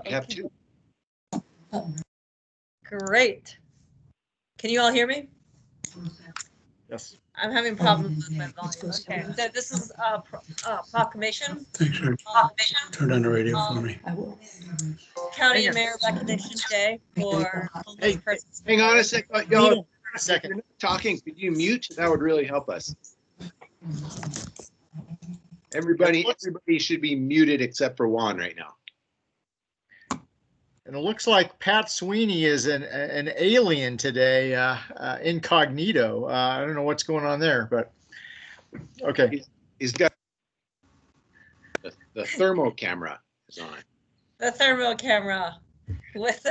We have two. Great. Can you all hear me? Yes. I'm having problems with my volume. Okay, so this is a proclamation. Thanks, sir. Turn on the radio for me. County and Mayor Recognition Day for homeless persons. Hang on a second, y'all. A second. You're not talking. Could you mute? That would really help us. Everybody should be muted except for Juan right now. And it looks like Pat Sweeney is an alien today, incognito. I don't know what's going on there, but okay. He's got the thermal camera is on. The thermal camera with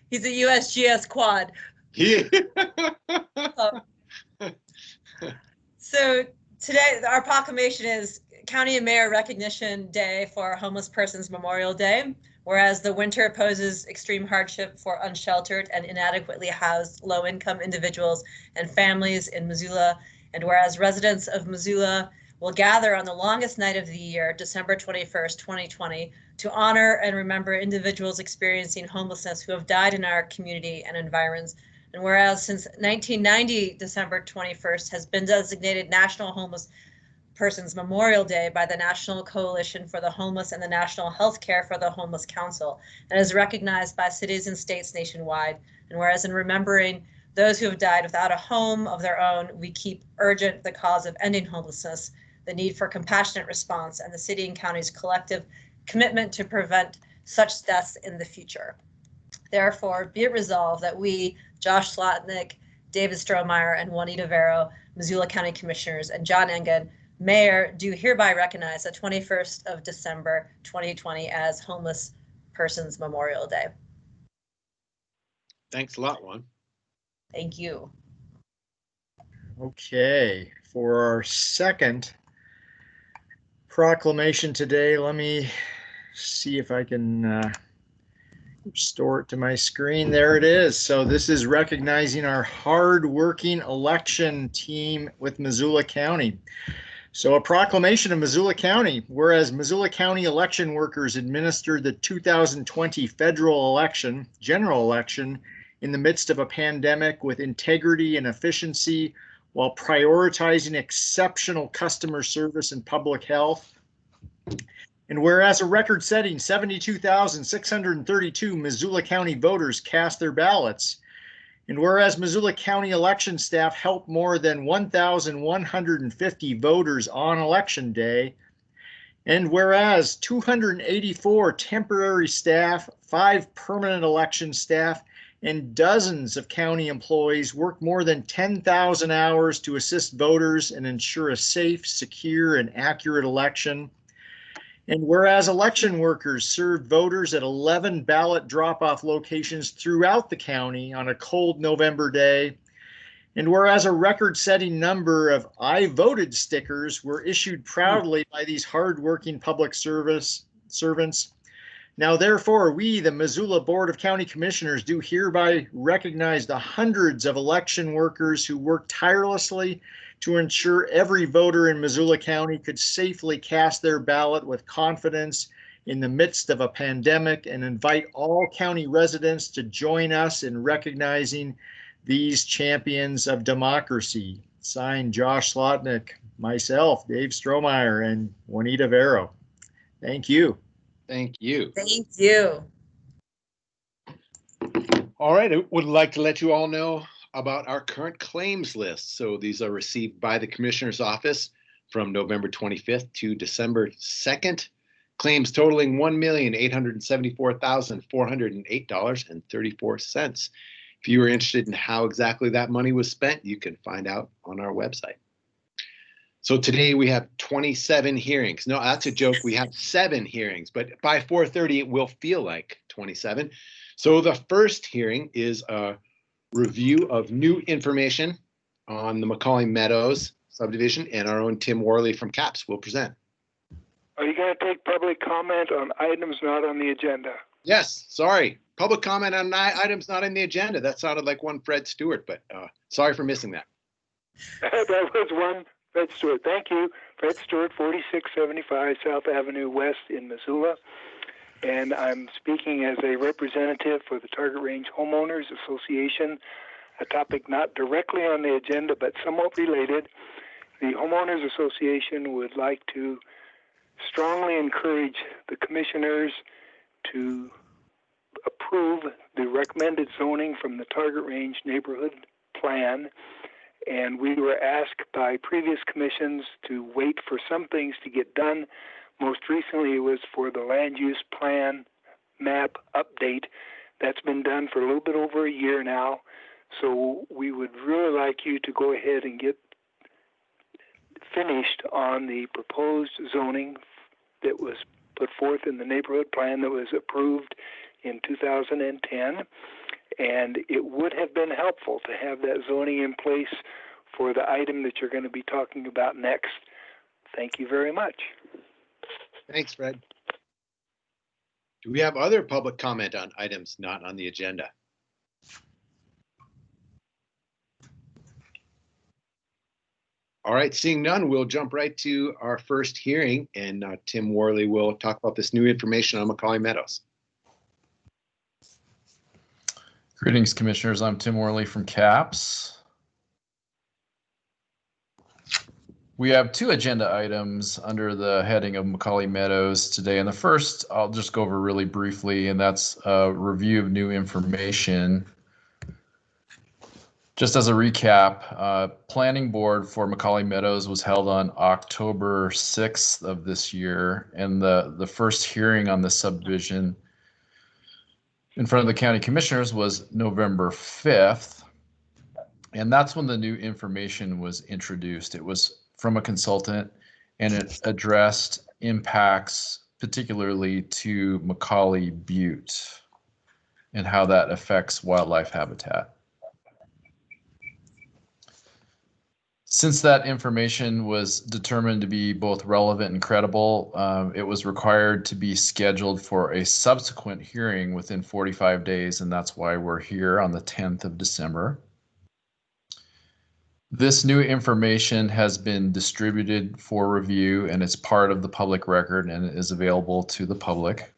he's a USGS quad. Yeah. So today our proclamation is County and Mayor Recognition Day for Homeless Persons Memorial Day. Whereas the winter poses extreme hardship for unsheltered and inadequately housed low-income individuals and families in Missoula, and whereas residents of Missoula will gather on the longest night of the year, December 21st, 2020, to honor and remember individuals experiencing homelessness who have died in our community and environs. And whereas since 1990, December 21st has been designated National Homeless Persons Memorial Day by the National Coalition for the Homeless and the National Healthcare for the Homeless Council, and is recognized by cities and states nationwide. And whereas in remembering those who have died without a home of their own, we keep urgent the cause of ending homelessness, the need for compassionate response, and the city and county's collective commitment to prevent such deaths in the future. Therefore, be it resolved that we, Josh Slotnick, David Strohmeyer, and Juanita Vero, Missoula County Commissioners, and John Engen, Mayor, do hereby recognize the 21st of December 2020 as Homeless Persons Memorial Day. Thanks a lot, Juan. Thank you. Okay, for our second proclamation today, let me see if I can restore it to my screen. There it is. So this is recognizing our hard-working election team with Missoula County. So a proclamation of Missoula County, whereas Missoula County election workers administered the 2020 federal election, general election, in the midst of a pandemic with integrity and efficiency while prioritizing exceptional customer service and public health. And whereas a record-setting 72,632 Missoula County voters cast their ballots, and whereas Missoula County election staff helped more than 1,150 voters on election day, and whereas 284 temporary staff, 5 permanent election staff, and dozens of county employees worked more than 10,000 hours to assist voters and ensure a safe, secure, and accurate election. And whereas election workers served voters at 11 ballot drop-off locations throughout the county on a cold November day, and whereas a record-setting number of I voted stickers were issued proudly by these hard-working public service servants, now therefore we, the Missoula Board of County Commissioners, do hereby recognize the hundreds of election workers who worked tirelessly to ensure every voter in Missoula County could safely cast their ballot with confidence in the midst of a pandemic, and invite all county residents to join us in recognizing these champions of democracy. Signed, Josh Slotnick, myself, Dave Strohmeyer, and Juanita Vero. Thank you. Thank you. Thank you. All right, I would like to let you all know about our current claims list. So these are received by the Commissioner's Office from November 25th to December 2nd. Claims totaling $1,874,408.34. If you are interested in how exactly that money was spent, you can find out on our website. So today we have 27 hearings. No, that's a joke. We have 7 hearings, but by 4:30 it will feel like 27. So the first hearing is a review of new information on the Macaulay Meadows subdivision, and our own Tim Worley from CAPS will present. Are you going to take public comment on items not on the agenda? Yes, sorry. Public comment on items not on the agenda. That sounded like one Fred Stewart, but sorry for missing that. That was one Fred Stewart. Thank you. Fred Stewart, 4675 South Avenue West in Missoula. And I'm speaking as a representative for the Target Range Homeowners Association, a topic not directly on the agenda but somewhat related. The Homeowners Association would like to strongly encourage the commissioners to approve the recommended zoning from the Target Range Neighborhood Plan. And we were asked by previous commissions to wait for some things to get done. Most recently, it was for the land use plan map update. That's been done for a little bit over a year now. So we would really like you to go ahead and get finished on the proposed zoning that was put forth in the neighborhood plan that was approved in 2010. And it would have been helpful to have that zoning in place for the item that you're going to be talking about next. Thank you very much. Thanks, Fred. Do we have other public comment on items not on the agenda? All right, seeing none, we'll jump right to our first hearing, and Tim Worley will talk about this new information on Macaulay Meadows. Greetings, Commissioners. I'm Tim Worley from CAPS. We have two agenda items under the heading of Macaulay Meadows today. And the first, I'll just go over really briefly, and that's a review of new information. Just as a recap, Planning Board for Macaulay Meadows was held on October 6th of this year, and the first hearing on the subdivision in front of the County Commissioners was November 5th, and that's when the new information was introduced. It was from a consultant, and it addressed impacts particularly to Macaulay Butte and how that affects wildlife habitat. Since that information was determined to be both relevant and credible, it was required to be scheduled for a subsequent hearing within 45 days, and that's why we're here on the 10th of December. This new information has been distributed for review, and it's part of the public record and is available to the public.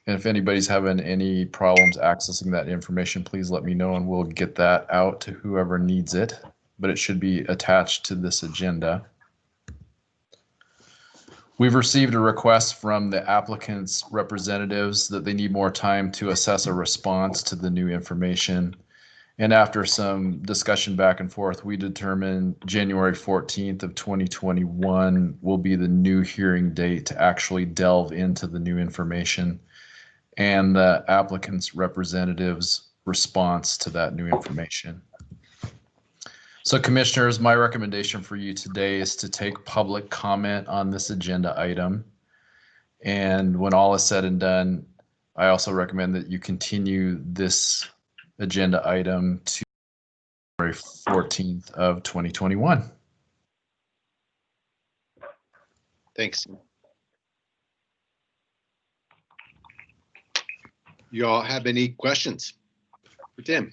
And if anybody's having any problems accessing that information, please let me know and we'll get that out to whoever needs it. But it should be attached to this agenda. We've received a request from the applicant's representatives that they need more time to assess a response to the new information. And after some discussion back and forth, we determined January 14th of 2021 will be the new hearing date to actually delve into the new information and the applicant's representative's response to that new information. So Commissioners, my recommendation for you today is to take public comment on this agenda item. And when all is said and done, I also recommend that you continue this agenda item to February 14th of 2021. Thanks. You all have any questions for Tim?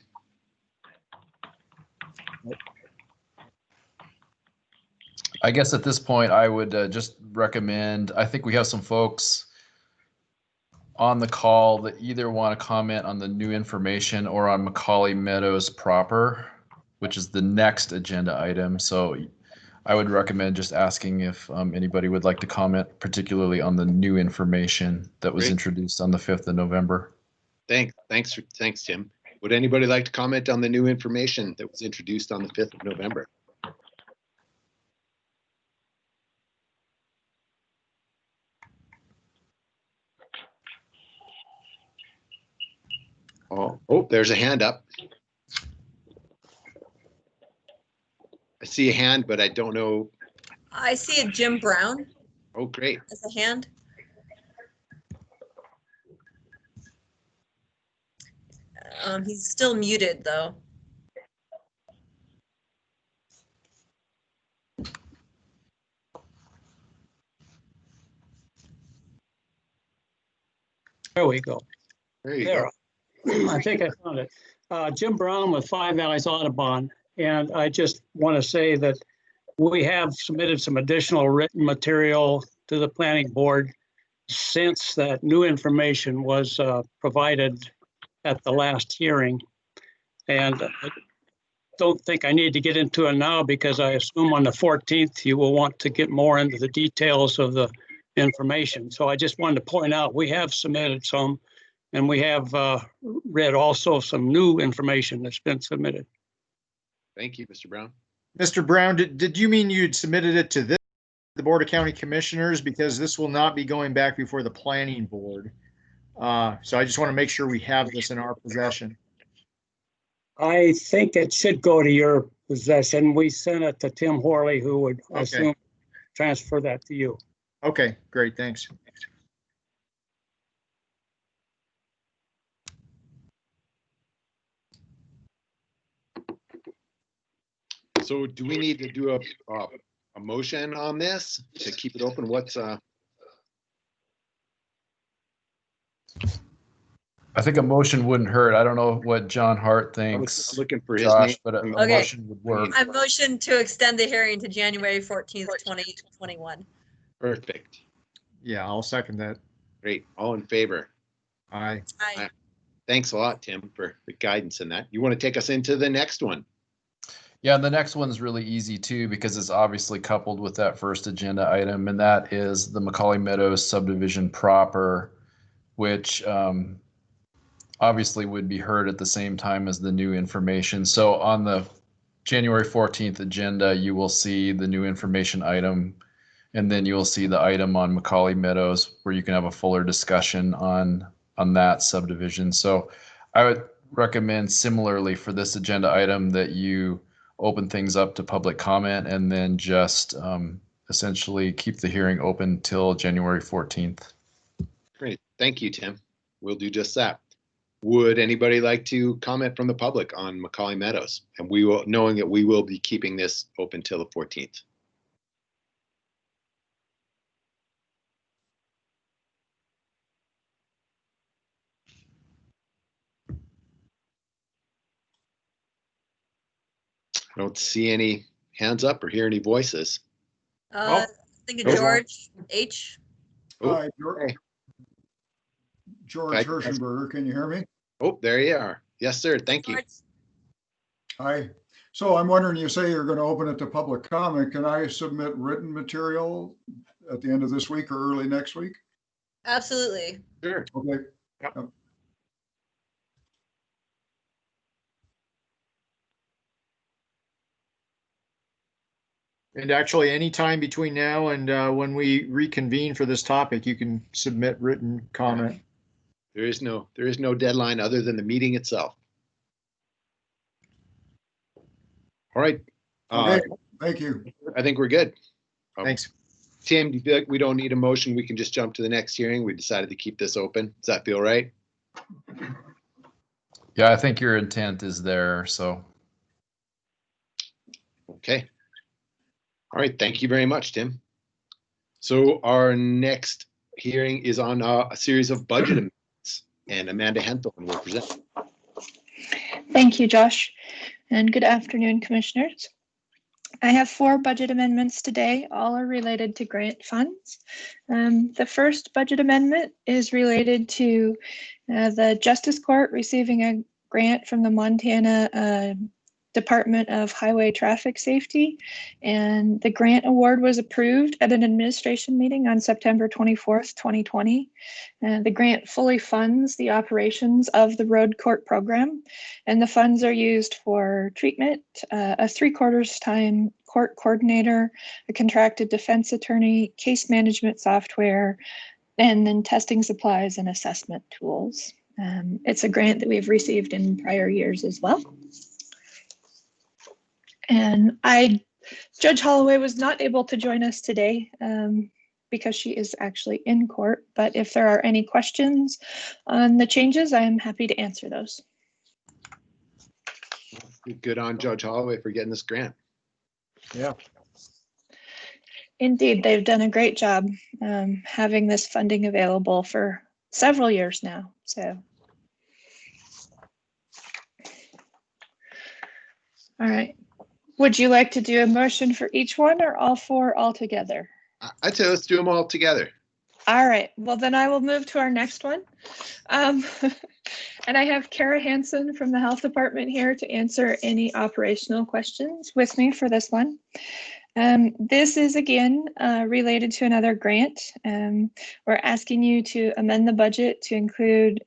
I guess at this point, I would just recommend, I think we have some folks on the call that either want to comment on the new information or on Macaulay Meadows proper, which is the next agenda item. So I would recommend just asking if anybody would like to comment, particularly on the new information that was introduced on the 5th of November. Thanks, Tim. Would anybody like to comment on the new information that was introduced on the 5th of November? Oh, there's a hand up. I see a hand, but I don't know. I see a Jim Brown Oh, great. as a hand. He's still muted though. There we go. There you There. go. I think I found it. Jim Brown with Five Valleys Audubon. And I just want to say that We have submitted some additional written material to the planning board since that new information was provided at the last hearing. And I don't think I need to get into it now because I assume on the 14th you will want to get more into the details of the information. So I just wanted to point out we have submitted some, and we have read also some new information that's been submitted. Thank you, Mr. Brown. Mr. Brown, did you mean you'd submitted it to the Board of County Commissioners? Because this will not be going back before the planning board. So I just want to make sure we have this in our possession. I think it should go to your possession. We sent it to Tim Horley, who would assume transfer that to you. Okay, great, thanks. So do we need to do a motion on this to keep it open? What's I think a motion wouldn't hurt. I don't know what John Hart thinks, looking for his Josh, name. but a Okay. motion would work. I motion to extend the hearing to January 14th, 2021. Perfect. Yeah, I'll second that. Great. All in favor? Aye. Aye. Thanks a lot, Tim, for the guidance in that. You want to take us into the next one? Yeah, and the next one's really easy too, because it's obviously coupled with that first agenda item, and that is the Macaulay Meadows subdivision proper, which obviously would be heard at the same time as the new information. So on the January 14th agenda, you will see the new information item, and then you will see the item on Macaulay Meadows where you can have a fuller discussion on that subdivision. So I would recommend similarly for this agenda item that you open things up to public comment and then just essentially keep the hearing open till January 14th. Great. Thank you, Tim. We'll do just that. Would anybody like to comment from the public on Macaulay Meadows? And we will, knowing that we will be keeping this open till the 14th. I don't see any hands up or hear any voices. I think of George H. Hi, Okay. George Hi. Hirschenberger. Can you hear me? Oh, there you are. Yes, sir. Thank you. George. Hi. So I'm wondering, you say you're going to open it to public comment. Can I submit written material at the end of this week or early next week? Absolutely. Sure. Okay. Yep. And actually, any time between now and when we reconvene for this topic, you can submit written comment. There is no deadline other than the meeting itself. All right. Okay. Thank you. I think we're good. Thanks. Tim, do you feel like we don't need a motion? We can just jump to the next hearing. We decided to keep this open. Does that feel right? Yeah, I think your intent is there, so. Okay. All right. Thank you very much, Tim. So our next hearing is on a series of budget amendments, and Amanda Henthel will present. Thank you, Josh, and good afternoon, Commissioners. I have 4 budget amendments today. All are related to grant funds. The first budget amendment is related to the Justice Court receiving a grant from the Montana Department of Highway Traffic Safety, and the grant award was approved at an administration meeting on September 24th, 2020. The grant fully funds the operations of the road court program, and the funds are used for treatment, a 3/4 time court coordinator, a contracted defense attorney, case management software, and then testing supplies and assessment tools. It's a grant that we've received in prior years as well. And Judge Holloway was not able to join us today because she is actually in court. But if there are any questions on the changes, I am happy to answer those. Good on Judge Holloway for getting this grant. Yeah. Indeed, they've done a great job having this funding available for several years now. So, all right. Would you like to do a motion for each one or all four altogether? I'd say let's do them all together. All right, well then I will move to our next one. And I have Kara Hansen from the Health Department here to answer any operational questions with me for this one. This is again related to another grant. We're asking you to amend the budget to include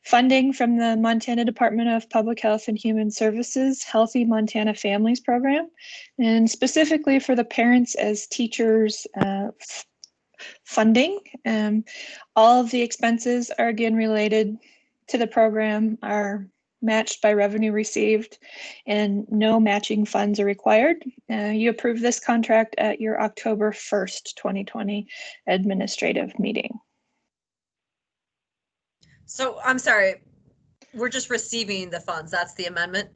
funding from the Montana Department of Public Health and Human Services Healthy Montana Families Program, and specifically for the Parents as Teachers funding. All of the expenses are again related to the program, are matched by revenue received, and no matching funds are required. You approved this contract at your October 1st, 2020 administrative meeting. So I'm sorry, we're just receiving the funds. That's the amendment?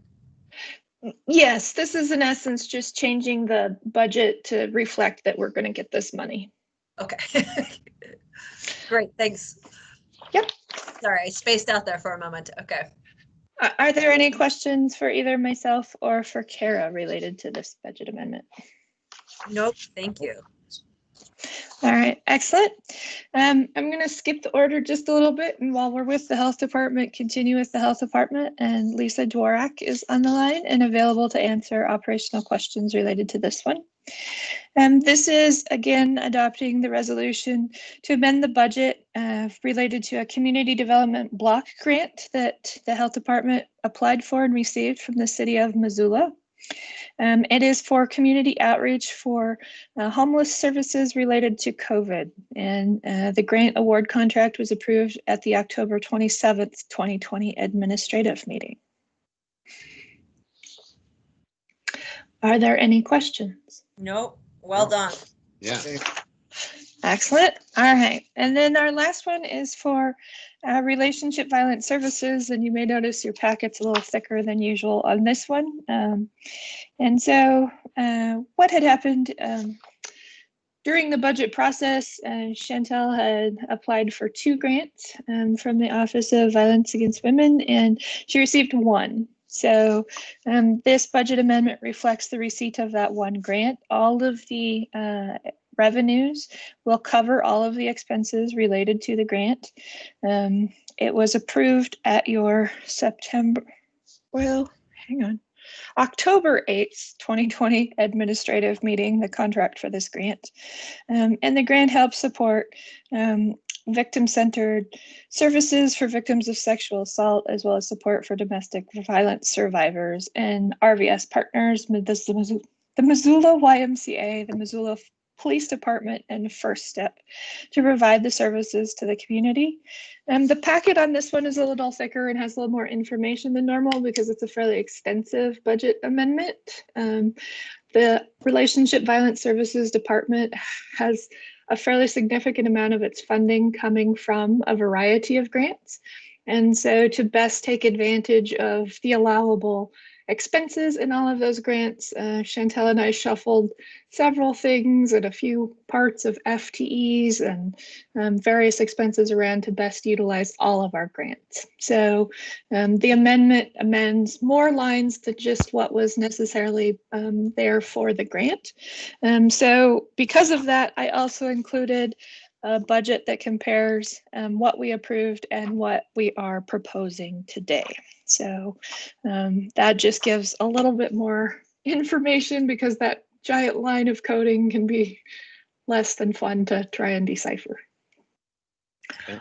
Yes, this is in essence just changing the budget to reflect that we're going to get this money. Okay. Great, thanks. Yep. Sorry, I spaced out there for a moment. Okay. Are there any questions for either myself or for Kara related to this budget amendment? Nope, thank you. All right, excellent. I'm going to skip the order just a little bit, and while we're with the Health Department, continue with the Health Department, and Lisa Dworak is on the line and available to answer operational questions related to this one. This is, again, adopting the resolution to amend the budget related to a community development block grant that the Health Department applied for and received from the city of Missoula. It is for community outreach for homeless services related to COVID, and the grant award contract was approved at the October 27th, 2020 administrative meeting. Are there any questions? Nope, well done. Yeah. Excellent. All right. And then our last one is for relationship violence services. And you may notice your packet's a little thicker than usual on this one. And so what had happened during the budget process, Chantel had applied for 2 grants from the Office of Violence Against Women, and she received 1. So this budget amendment reflects the receipt of that 1 grant. All of the revenues will cover all of the expenses related to the grant. It was approved at your October 8th, 2020 administrative meeting, the contract for this grant. And the grant helps support victim-centered services for victims of sexual assault, as well as support for domestic violence survivors and RVS partners, the Missoula YMCA, the Missoula Police Department, and First Step to provide the services to the community. The packet on this one is a little thicker and has a little more information than normal because it's a fairly extensive budget amendment. The Relationship Violence Services Department has a fairly significant amount of its funding coming from a variety of grants. And so to best take advantage of the allowable expenses in all of those grants, Chantel and I shuffled several things and a few parts of FTEs and various expenses around to best utilize all of our grants. So the amendment amends more lines than just what was necessarily there for the grant. So because of that, I also included a budget that compares what we approved and what we are proposing today. So that just gives a little bit more information because that giant line of coding can be less than fun to try and decipher. Okay.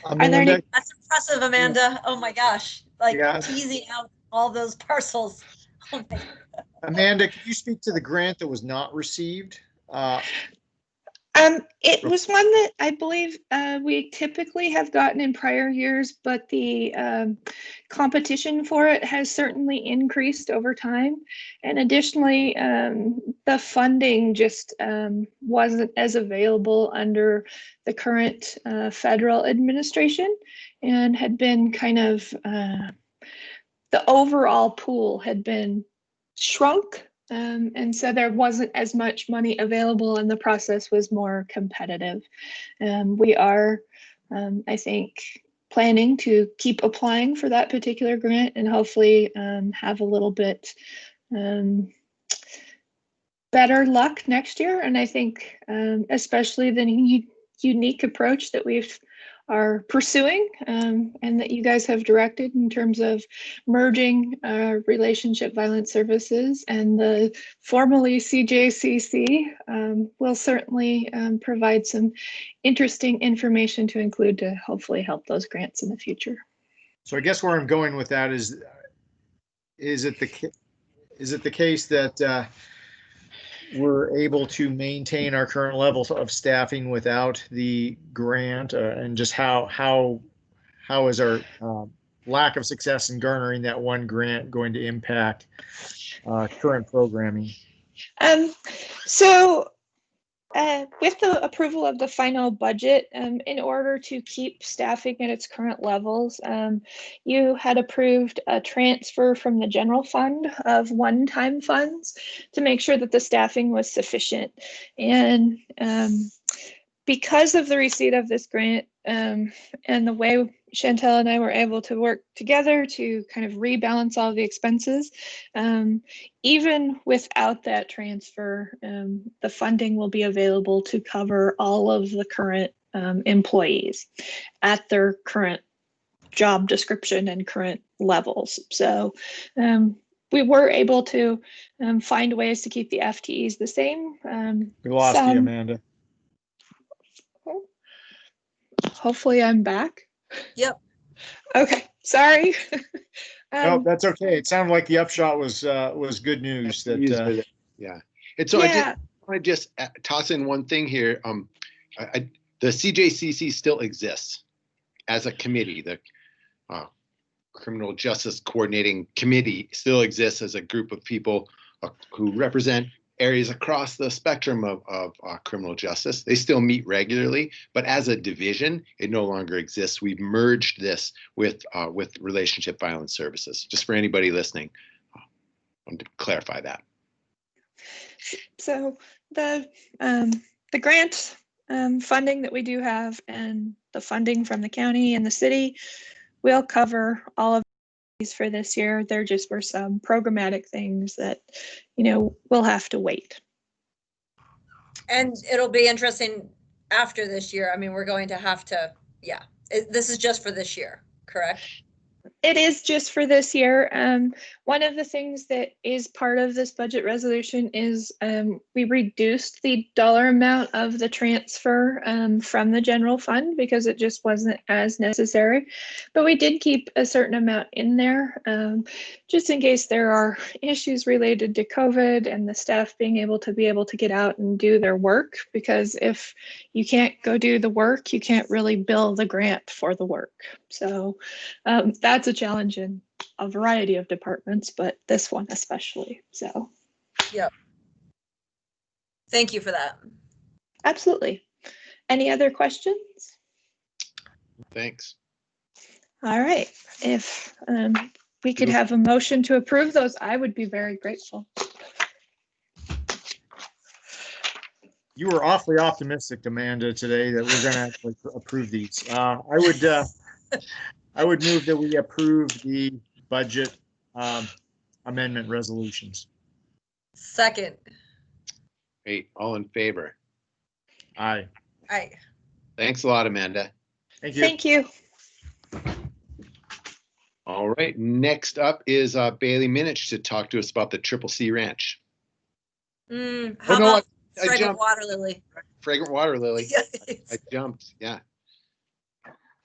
Are there any? That's impressive, Amanda. Oh my gosh, like Yeah. teasing out all those parcels. Oh my. Amanda, can you speak to the grant that was not received? It was one that I believe we typically have gotten in prior years, but the competition for it has certainly increased over time. And additionally, the funding just wasn't as available under the current federal administration and had been kind of, the overall pool had been shrunk. And so there wasn't as much money available and the process was more competitive. We are, I think, planning to keep applying for that particular grant and hopefully have a little bit better luck next year. And I think especially the unique approach that we are pursuing and that you guys have directed in terms of merging relationship violence services and the formerly CJCC will certainly provide some interesting information to include to hopefully help those grants in the future. So I guess where I'm going with that is it the case that we're able to maintain our current levels of staffing without the grant, and just how is our lack of success in garnering that one grant going to impact current programming? With the approval of the final budget, in order to keep staffing at its current levels, you had approved a transfer from the general fund of one-time funds to make sure that the staffing was sufficient. And because of the receipt of this grant and the way Chantel and I were able to work together to kind of rebalance all the expenses, even without that transfer, the funding will be available to cover all of the current employees at their current job description and current levels. So we were able to find ways to keep the FTEs the same. We lost you, Amanda. Hopefully I'm back. Yep. Okay, sorry. No, that's okay. It sounded like the upshot was good news. That yeah. And so I want to just toss in one thing here. The CJCC still exists as a committee. The Criminal Justice Coordinating Committee still exists as a group of people who represent areas across the spectrum of criminal justice. They still meet regularly, but as a division, it no longer exists. We've merged this with relationship violence services. Just for anybody listening, I want to clarify that. So the grant funding that we do have and the funding from the county and the city will cover all of these for this year. There just were some programmatic things that, we'll have to wait. And it'll be interesting after this year. I mean, we're going to have to, this is just for this year, correct? It is just for this year. One of the things that is part of this budget resolution is we reduced the dollar amount of the transfer from the general fund because it just wasn't as necessary. But we did keep a certain amount in there just in case there are issues related to COVID and the staff being able to get out and do their work. Because if you can't go do the work, you can't really bill the grant for the work. So that's a challenge in a variety of departments, but this one especially. So, yep. Thank you for that. Absolutely. Any other questions? Thanks. All right. If we could have a motion to approve those, I would be very grateful. You were awfully optimistic, Amanda, today that we're going to actually approve these. I would move that we approve the budget amendment resolutions. Second. Great. All in favor? Aye. Aye. Thanks a lot, Amanda. Thank you. Thank you. All right. Next up is Bailey Minich to talk to us about the Triple C Ranch. How about Fragrant Water Lily? Fragrant Water Lily. I jumped. Yeah.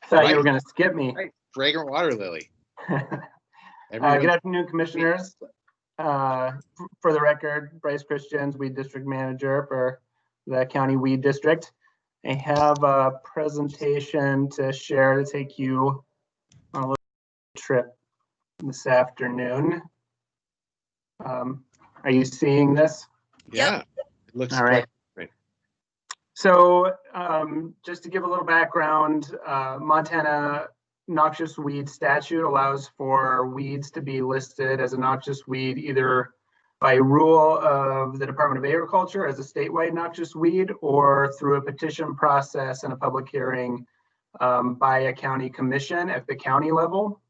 Thought you were going to skip me. Right. Fragrant Water Lily. Good afternoon, commissioners. For the record, Bryce Christians, Weed District Manager for the County Weed District. I have a presentation to share to take you on a little trip this afternoon. Are you seeing this? Yeah, it looks all right. Great. So just to give a little background, Montana noxious weed statute allows for weeds to be listed as a noxious weed either by rule of the Department of Agriculture as a statewide noxious weed or through a petition process and a public hearing by a county commission at the county level.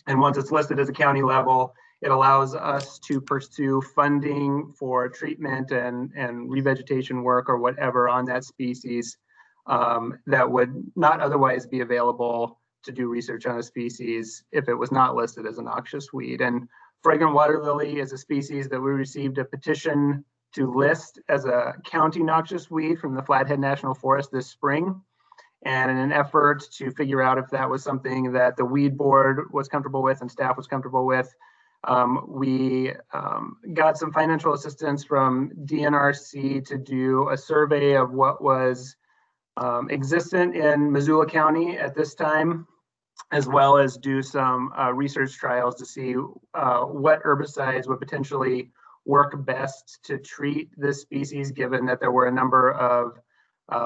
And once it's listed as a county level, it allows us to pursue funding for treatment and revegetation work or whatever on that species that would not otherwise be available to do research on a species if it was not listed as a noxious weed. And fragrant water lily is a species that we received a petition to list as a county noxious weed from the Flathead National Forest this spring. And in an effort to figure out if that was something that the weed board was comfortable with and staff was comfortable with, we got some financial assistance from DNRC to do a survey of what was existent in Missoula County at this time, as well as do some research trials to see what herbicides would potentially work best to treat this species, given that there were a number of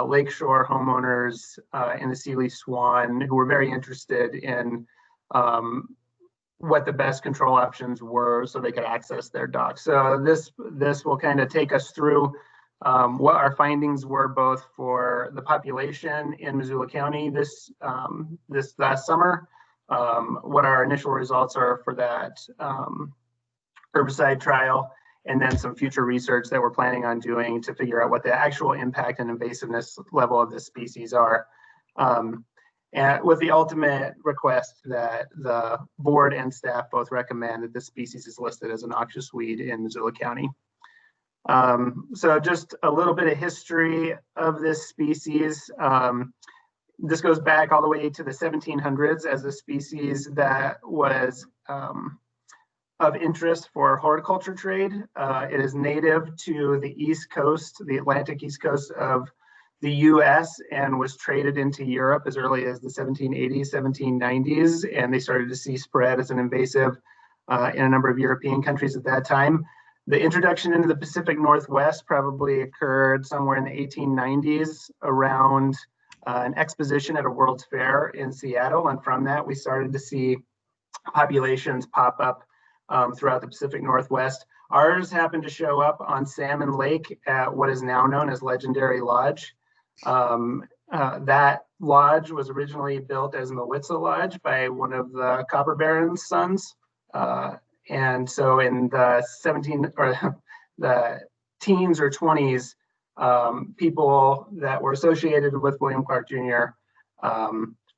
lakeshore homeowners in the Sealy Swan who were very interested in what the best control options were so they could access their docks. So this will kind of take us through what our findings were both for the population in Missoula County this last summer, what our initial results are for that herbicide trial, and then some future research that we're planning on doing to figure out what the actual impact and invasiveness level of this species are. And with the ultimate request that the board and staff both recommend that this species is listed as a noxious weed in Missoula County. So just a little bit of history of this species. This goes back all the way to the 1700s as a species that was of interest for horticulture trade. It is native to the East Coast, the Atlantic East Coast of the US, and was traded into Europe as early as the 1780s, 1790s, and they started to see spread as an invasive in a number of European countries at that time. The introduction into the Pacific Northwest probably occurred somewhere in the 1890s around an exposition at a World's Fair in Seattle, and from that we started to see populations pop up throughout the Pacific Northwest. Ours happened to show up on Salmon Lake at what is now known as Legendary Lodge. That lodge was originally built as Mowitza Lodge by one of the Copper Baron's sons. And so in the the teens or 20s, people that were associated with William Clark Jr.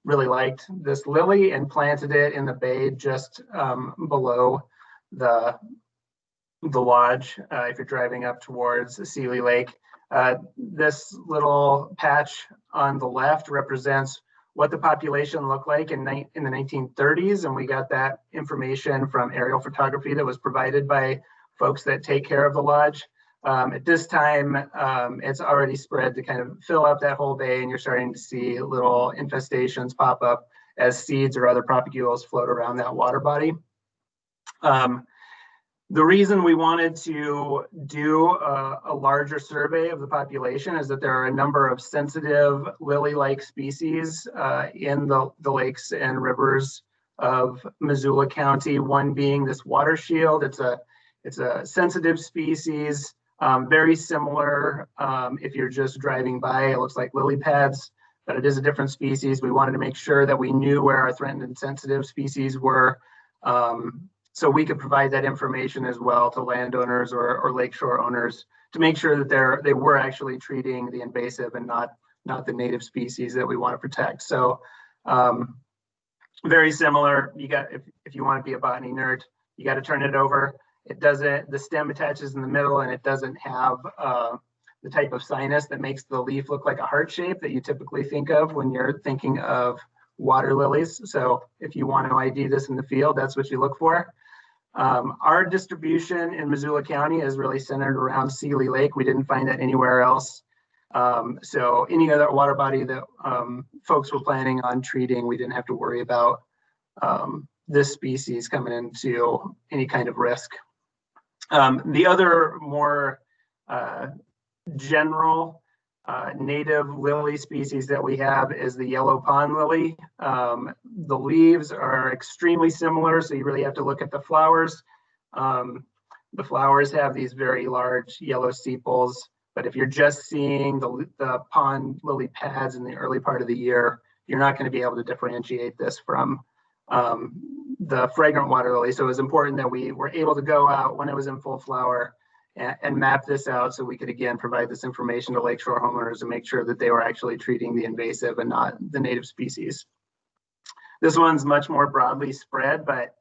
Really liked this lily and planted it in the bay just below the lodge if you're driving up towards Sealy Lake. This little patch on the left represents what the population looked like in the 1930s, and we got that information from aerial photography that was provided by folks that take care of the lodge. At this time, it's already spread to kind of fill up that whole bay, and you're starting to see little infestations pop up as seeds or other propagules float around that water body. The reason we wanted to do a larger survey of the population is that there are a number of sensitive lily-like species in the lakes and rivers of Missoula County, one being this water shield. It's a sensitive species, very similar if you're just driving by. It looks like lily pads, but it is a different species. We wanted to make sure that we knew where our threatened and sensitive species were, so we could provide that information as well to landowners or lakeshore owners to make sure that they were actually treating the invasive and not the native species that we want to protect. So very similar. You got, if you want to be a botany nerd, you got to turn it over. It doesn't, the stem attaches in the middle, and it doesn't have the type of sinus that makes the leaf look like a heart shape that you typically think of when you're thinking of water lilies. So if you want to ID this in the field, that's what you look for. Our distribution in Missoula County is really centered around Sealy Lake. We didn't find that anywhere else. So any other water body that folks were planning on treating, we didn't have to worry about this species coming into any kind of risk. The other more general native lily species that we have is the yellow pond lily. The leaves are extremely similar, so you really have to look at the flowers. The flowers have these very large yellow sepals, but if you're just seeing the pond lily pads in the early part of the year, you're not going to be able to differentiate this from the fragrant water lily. So it was important that we were able to go out when it was in full flower and map this out so we could again provide this information to lakeshore homeowners and make sure that they were actually treating the invasive and not the native species. This one's much more broadly spread, but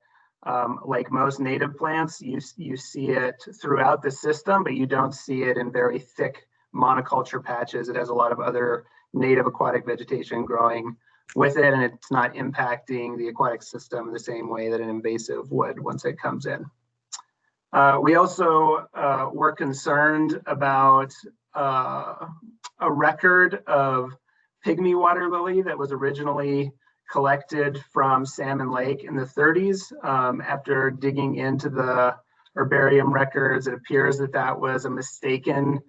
like most native plants, you see it throughout the system, but you don't see it in very thick monoculture patches. It has a lot of other native aquatic vegetation growing with it, and it's not impacting the aquatic system the same way that an invasive would once it comes in. We also were concerned about a record of pygmy water lily that was originally collected from Salmon Lake in the 30s. After digging into the herbarium records, it appears that that was a mistaken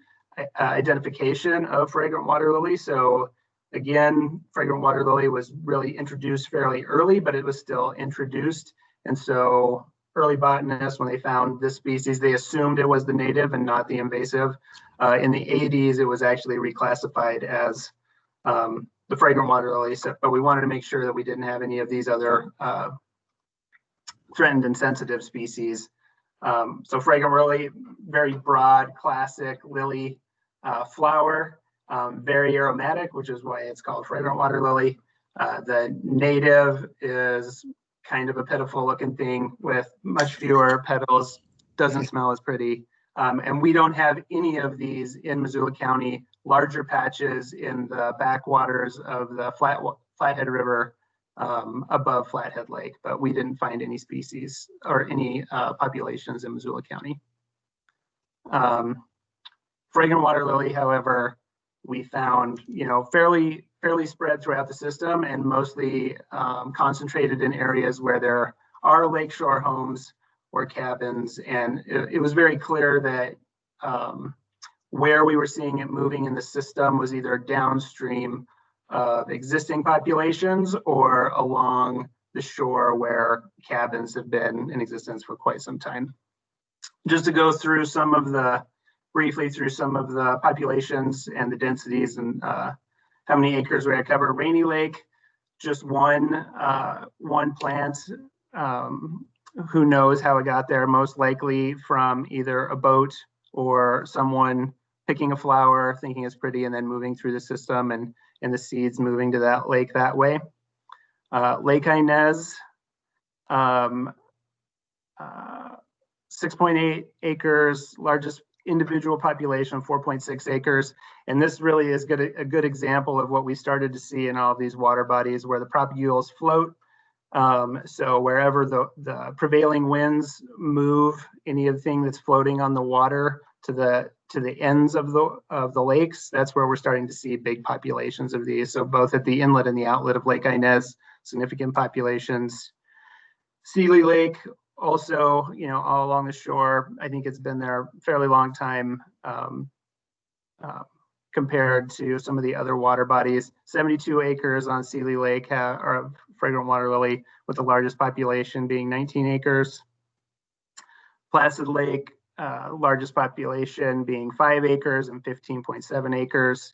identification of fragrant water lily. So again, fragrant water lily was really introduced fairly early, but it was still introduced. And so early botanists, when they found this species, they assumed it was the native and not the invasive. In the 80s, it was actually reclassified as the fragrant water lily, but we wanted to make sure that we didn't have any of these other threatened and sensitive species. So fragrant lily, very broad, classic lily flower, very aromatic, which is why it's called fragrant water lily. The native is kind of a pitiful looking thing with much fewer petals, doesn't smell as pretty. And we don't have any of these in Missoula County, larger patches in the backwaters of the Flathead River above Flathead Lake, but we didn't find any species or any populations in Missoula County. Fragrant water lily, however, we found, fairly spread throughout the system and mostly concentrated in areas where there are lakeshore homes or cabins. And it was very clear that where we were seeing it moving in the system was either downstream of existing populations or along the shore where cabins have been in existence for quite some time. Just to go through briefly through some of the populations and the densities and how many acres we're going to cover. Rainy Lake, just one plant. Who knows how it got there? Most likely from either a boat or someone picking a flower, thinking it's pretty, and then moving through the system and the seeds moving to that lake that way. Lake Inez, 6.8 acres, largest individual population of 4.6 acres. And this really is a good example of what we started to see in all of these water bodies where the propagules float. So wherever the prevailing winds move anything that's floating on the water to the ends of the lakes, that's where we're starting to see big populations of these. So both at the inlet and the outlet of Lake Inez, significant populations. Seeley Lake, also, all along the shore. I think it's been there a fairly long time compared to some of the other water bodies. 72 acres on Seeley Lake are of fragrant water lily, with the largest population being 19 acres. Placid Lake, largest population being 5 acres and 15.7 acres.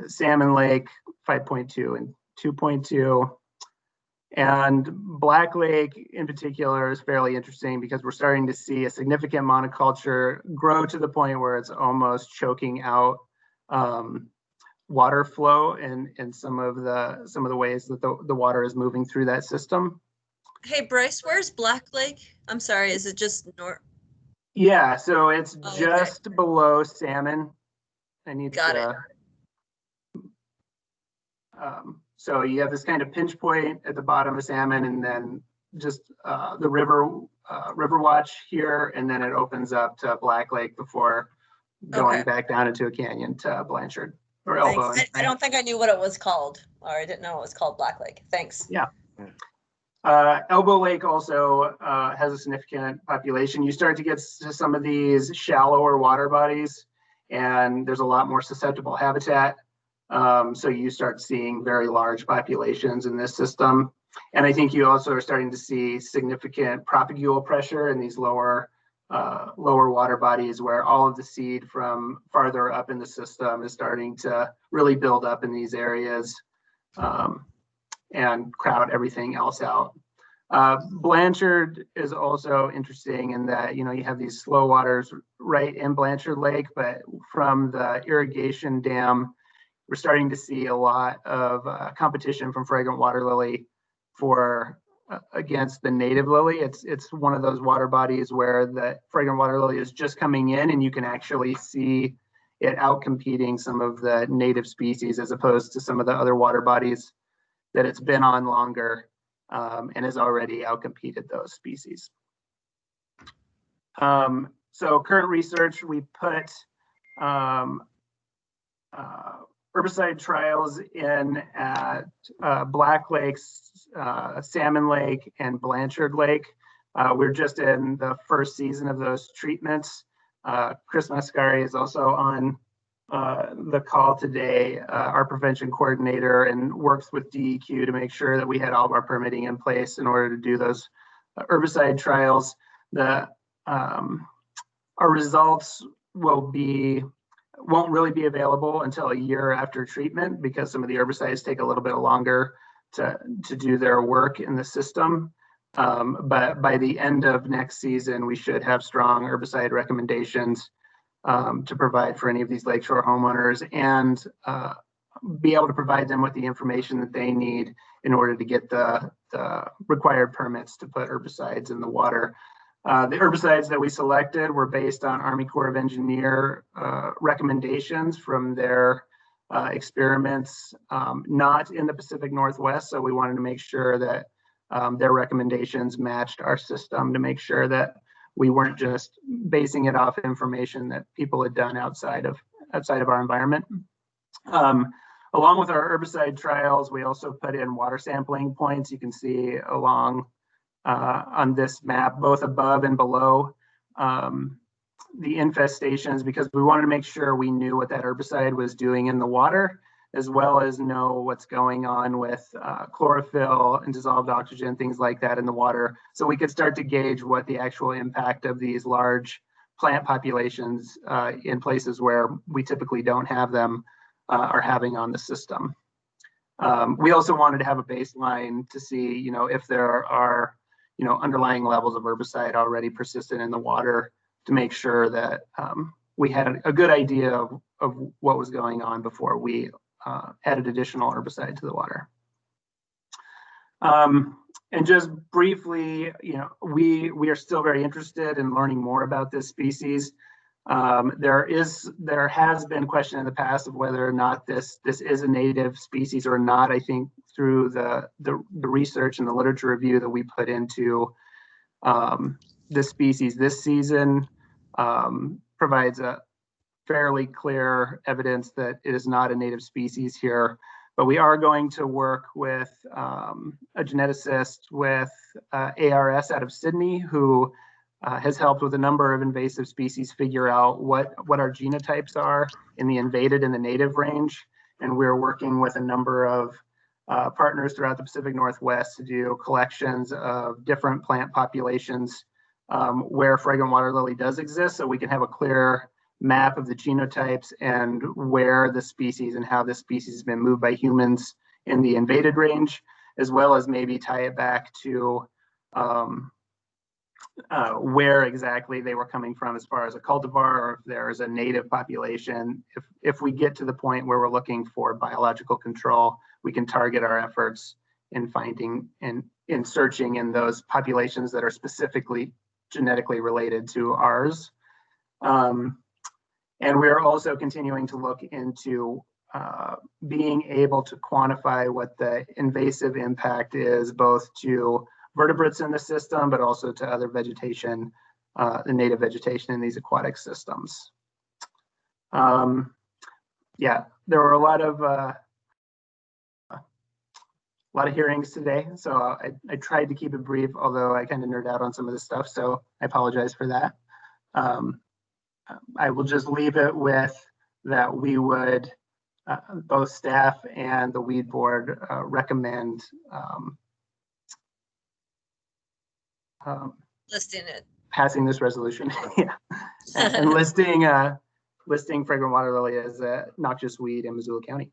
Salmon Lake, 5.2 and 2.2. And Black Lake in particular is fairly interesting because we're starting to see a significant monoculture grow to the point where it's almost choking out water flow in some of the ways that the water is moving through that system. Hey Bryce, where's Black Lake? I'm sorry, is it just north? Yeah, so it's just below Salmon. I need Got to. So you have this kind of pinch point at the bottom of Salmon, and then just the river watch here, and then it opens up to Black Lake before going back down into a canyon to Blanchard or Elbow. I don't think I knew what it was called, or I didn't know it was called Black Lake. Thanks. Yeah. Elbow Lake also has a significant population. You start to get to some of these shallower water bodies, and there's a lot more susceptible habitat. So you start seeing very large populations in this system. And I think you also are starting to see significant propagule pressure in these lower lower water bodies where all of the seed from farther up in the system is starting to really build up in these areas and crowd everything else out. Blanchard is also interesting in that, you have these slow waters right in Blanchard Lake, but from the irrigation dam, we're starting to see a lot of competition from fragrant water lily against the native lily. It's one of those water bodies where the fragrant water lily is just coming in, and you can actually see it outcompeting some of the native species as opposed to some of the other water bodies that it's been on longer and has already outcompeted those species. So current research, we put herbicide trials in at Black Lakes, Salmon Lake, and Blanchard Lake. We're just in the first season of those treatments. Chris Mascari is also on the call today, our prevention coordinator, and works with DEQ to make sure that we had all of our permitting in place in order to do those herbicide trials. Our results won't really be available until a year after treatment because some of the herbicides take a little bit longer to do their work in the system. But by the end of next season, we should have strong herbicide recommendations to provide for any of these lakeshore homeowners and be able to provide them with the information that they need in order to get the required permits to put herbicides in the water. The herbicides that we selected were based on Army Corps of Engineer recommendations from their experiments, not in the Pacific Northwest. So we wanted to make sure that their recommendations matched our system to make sure that we weren't just basing it off information that people had done outside of our environment. Along with our herbicide trials, we also put in water sampling points. You can see along on this map, both above and below the infestations, because we wanted to make sure we knew what that herbicide was doing in the water, as well as know what's going on with chlorophyll and dissolved oxygen, things like that in the water. So we could start to gauge what the actual impact of these large plant populations in places where we typically don't have them are having on the system. We also wanted to have a baseline to see, if there are, underlying levels of herbicide already persistent in the water to make sure that we had a good idea of what was going on before we added additional herbicide to the water. And just briefly, we are still very interested in learning more about this species. There has been question in the past of whether or not this is a native species or not. I think through the research and the literature review that we put into this species this season provides a fairly clear evidence that it is not a native species here. But we are going to work with a geneticist with ARS out of Sydney, who has helped with a number of invasive species figure out what our genotypes are in the invaded and the native range. And we're working with a number of partners throughout the Pacific Northwest to do collections of different plant populations where fragrant water lily does exist, so we can have a clear map of the genotypes and where the species and how the species has been moved by humans in the invaded range, as well as maybe tie it back to where exactly they were coming from as far as a cultivar, or if there is a native population. If we get to the point where we're looking for biological control, we can target our efforts in finding and in searching in those populations that are specifically genetically related to ours. And we are also continuing to look into being able to quantify what the invasive impact is, both to vertebrates in the system, but also to other vegetation, the native vegetation in these aquatic systems. Yeah, there were a lot of hearings today, so I tried to keep it brief, although I kind of nerd out on some of this stuff, so I apologize for that. I will just leave it with that we would, both staff and the weed board recommend listing it passing this resolution. Yeah, and listing fragrant water lily as a noxious weed in Missoula County.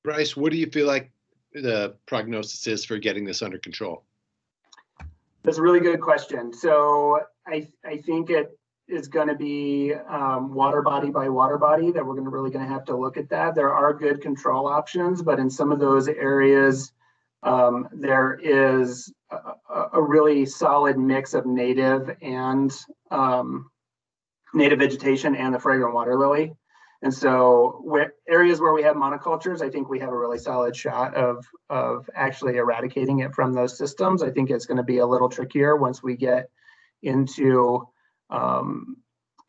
Bryce, what do you feel like the prognosis is for getting this under control? That's a really good question. So I think it is going to be water body by water body that we're really going to have to look at that. There are good control options, but in some of those areas, there is a really solid mix of native and native vegetation and the fragrant water lily. And so areas where we have monocultures, I think we have a really solid shot of actually eradicating it from those systems. I think it's going to be a little trickier once we get into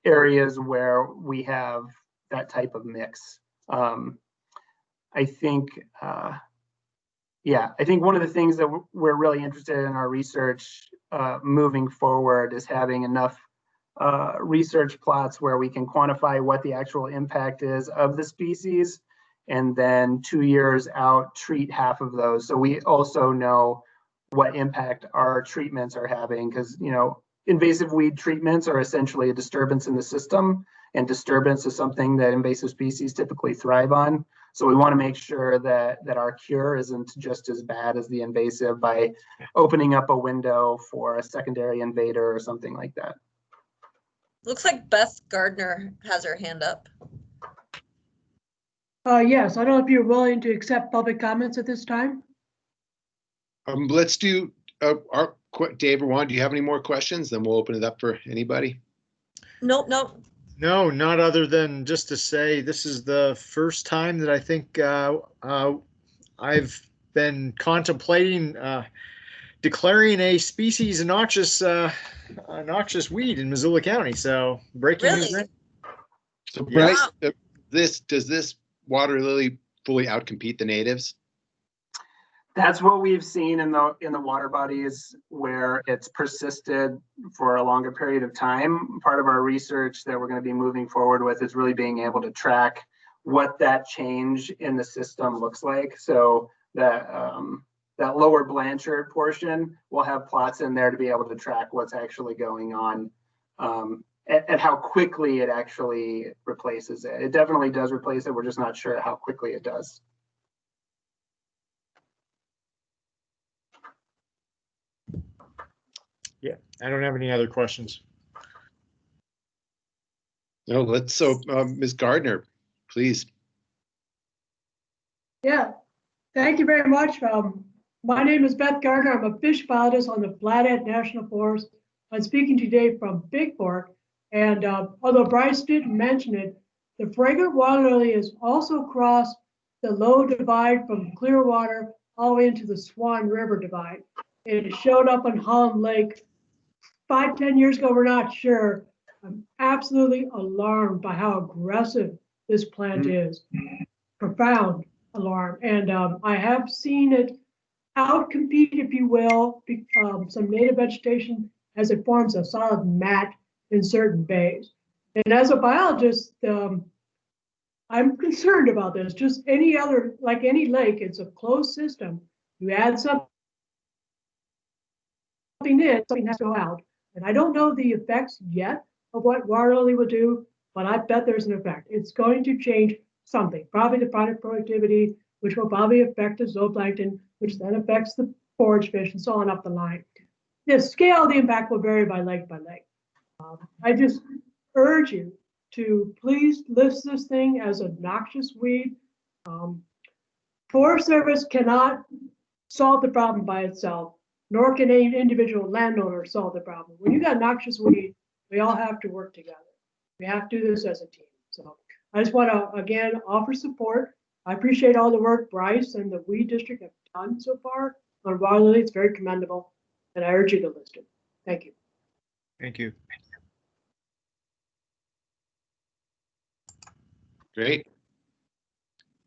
areas where we have that type of mix. I think, I think one of the things that we're really interested in our research moving forward is having enough research plots where we can quantify what the actual impact is of the species, and then 2 years out treat half of those. So we also know what impact our treatments are having, because invasive weed treatments are essentially a disturbance in the system, and disturbance is something that invasive species typically thrive on. So we want to make sure that our cure isn't just as bad as the invasive by opening up a window for a secondary invader or something like that. Looks like Beth Gardner has her hand up. Yes, I don't know if you're willing to accept public comments at this time. Let's do Dave or Juan, do you have any more questions? Then we'll open it up for anybody. Nope. No, not other than just to say this is the first time that I think I've been contemplating declaring a species a noxious weed in Missoula County. So breaking news. Really? So Bryce, does this water lily fully outcompete the natives? That's what we've seen in the water bodies where it's persisted for a longer period of time. Part of our research that we're going to be moving forward with is really being able to track what that change in the system looks like. So that lower Blanchard portion, we'll have plots in there to be able to track what's actually going on and how quickly it actually replaces it. It definitely does replace it. We're just not sure how quickly it does. Yeah, I don't have any other questions. No, Ms. Gardner, please. Yeah, thank you very much. My name is Beth Gardner. I'm a fish biologist on the Flathead National Forest. I'm speaking today from Big Fork. And although Bryce didn't mention it, the fragrant water lily has also crossed the low divide from Clearwater all the way into the Swan River divide. And it showed up on Holland Lake 5-10 years ago. We're not sure. I'm absolutely alarmed by how aggressive this plant is. Profound alarm. And I have seen it outcompete, if you will, some native vegetation as it forms a solid mat in certain bays. And as a biologist, I'm concerned about this. Just like any lake, it's a closed system. You add something in, something has to go out. And I don't know the effects yet of what water lily will do, but I bet there's an effect. It's going to change something, probably the product productivity, which will probably affect the zooplankton, which then affects the forage fish and so on up the line. The scale of the impact will vary by lake by lake. I just urge you to please list this thing as a noxious weed. Forest Service cannot solve the problem by itself, nor can any individual landowner solve the problem. When you got noxious weed, we all have to work together. We have to do this as a team. So I just want to, again, offer support. I appreciate all the work Bryce and the Weed District have done so far on water lily. It's very commendable, and I urge you to list it. Thank you. Thank you. Great.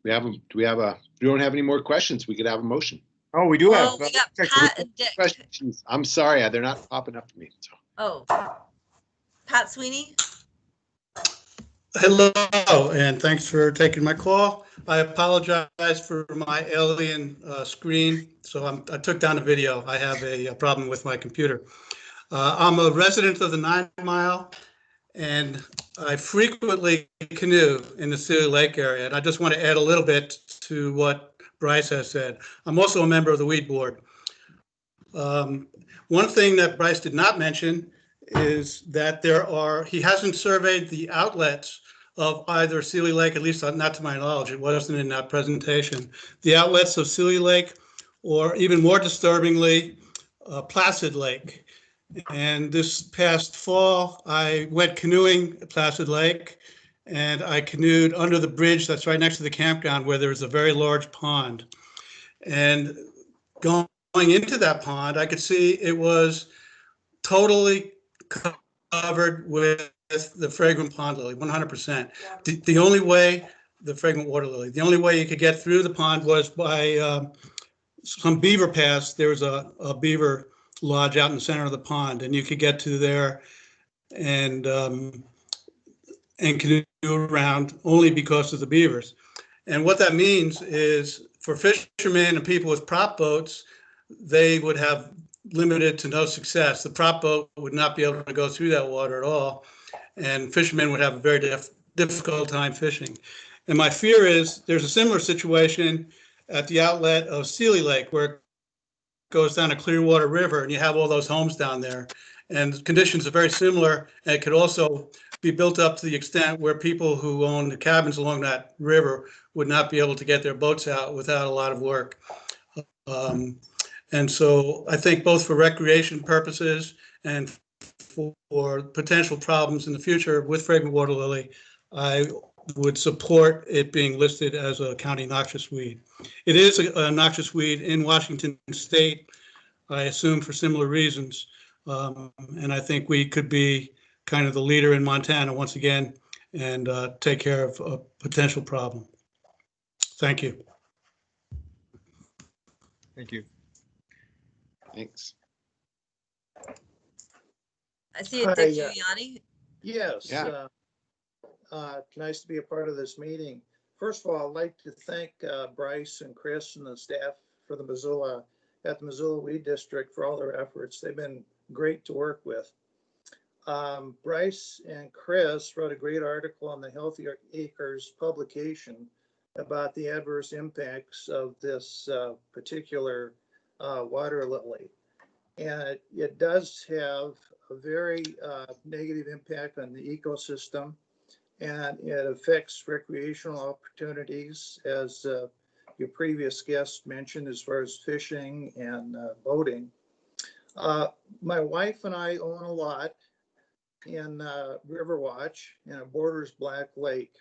We don't have any more questions. We could have a motion. Oh, we do have. We got Pat and Dick. Questions. I'm sorry, they're not popping up for me. So. Oh, Pat Sweeney. Hello, and thanks for taking my call. I apologize for my alien screen, so I took down the video. I have a problem with my computer. I'm a resident of the 9 Mile, and I frequently canoe in the Sealy Lake area. And I just want to add a little bit to what Bryce has said. I'm also a member of the Weed Board. One thing that Bryce did not mention is that he hasn't surveyed the outlets of either Sealy Lake, at least not to my knowledge, it wasn't in that presentation. The outlets of Sealy Lake, or even more disturbingly, Placid Lake. And this past fall, I went canoeing at Placid Lake, and I canoed under the bridge that's right next to the campground where there's a very large pond. And going into that pond, I could see it was totally covered with the fragrant pond lily, 100%. The only way, the fragrant water lily, the only way you could get through the pond was by some beaver paths. There was a beaver lodge out in the center of the pond, and you could get to there and canoe around only because of the beavers. And what that means is for fishermen and people with prop boats, they would have limited to no success. The prop boat would not be able to go through that water at all, and fishermen would have a very difficult time fishing. And my fear is there's a similar situation at the outlet of Sealy Lake, where it goes down a Clearwater River, and you have all those homes down there. And conditions are very similar, and it could also be built up to the extent where people who own the cabins along that river would not be able to get their boats out without a lot of work. And so I think both for recreation purposes and for potential problems in the future with fragrant water lily, I would support it being listed as a county noxious weed. It is a noxious weed in Washington State, I assume for similar reasons. And I think we could be kind of the leader in Montana once again and take care of a potential problem. Thank you. Thank you. Thanks. I see a Dick Giuliani. Yes. Yeah. Nice to be a part of this meeting. First of all, I'd like to thank Bryce and Chris and the staff for the Missoula Weed District for all their efforts. They've been great to work with. Bryce and Chris wrote a great article on the Healthy Acres publication about the adverse impacts of this particular water lily. And it does have a very negative impact on the ecosystem, and it affects recreational opportunities, as your previous guest mentioned, as far as fishing and boating. My wife and I own a lot in Riverwatch, and it borders Black Lake.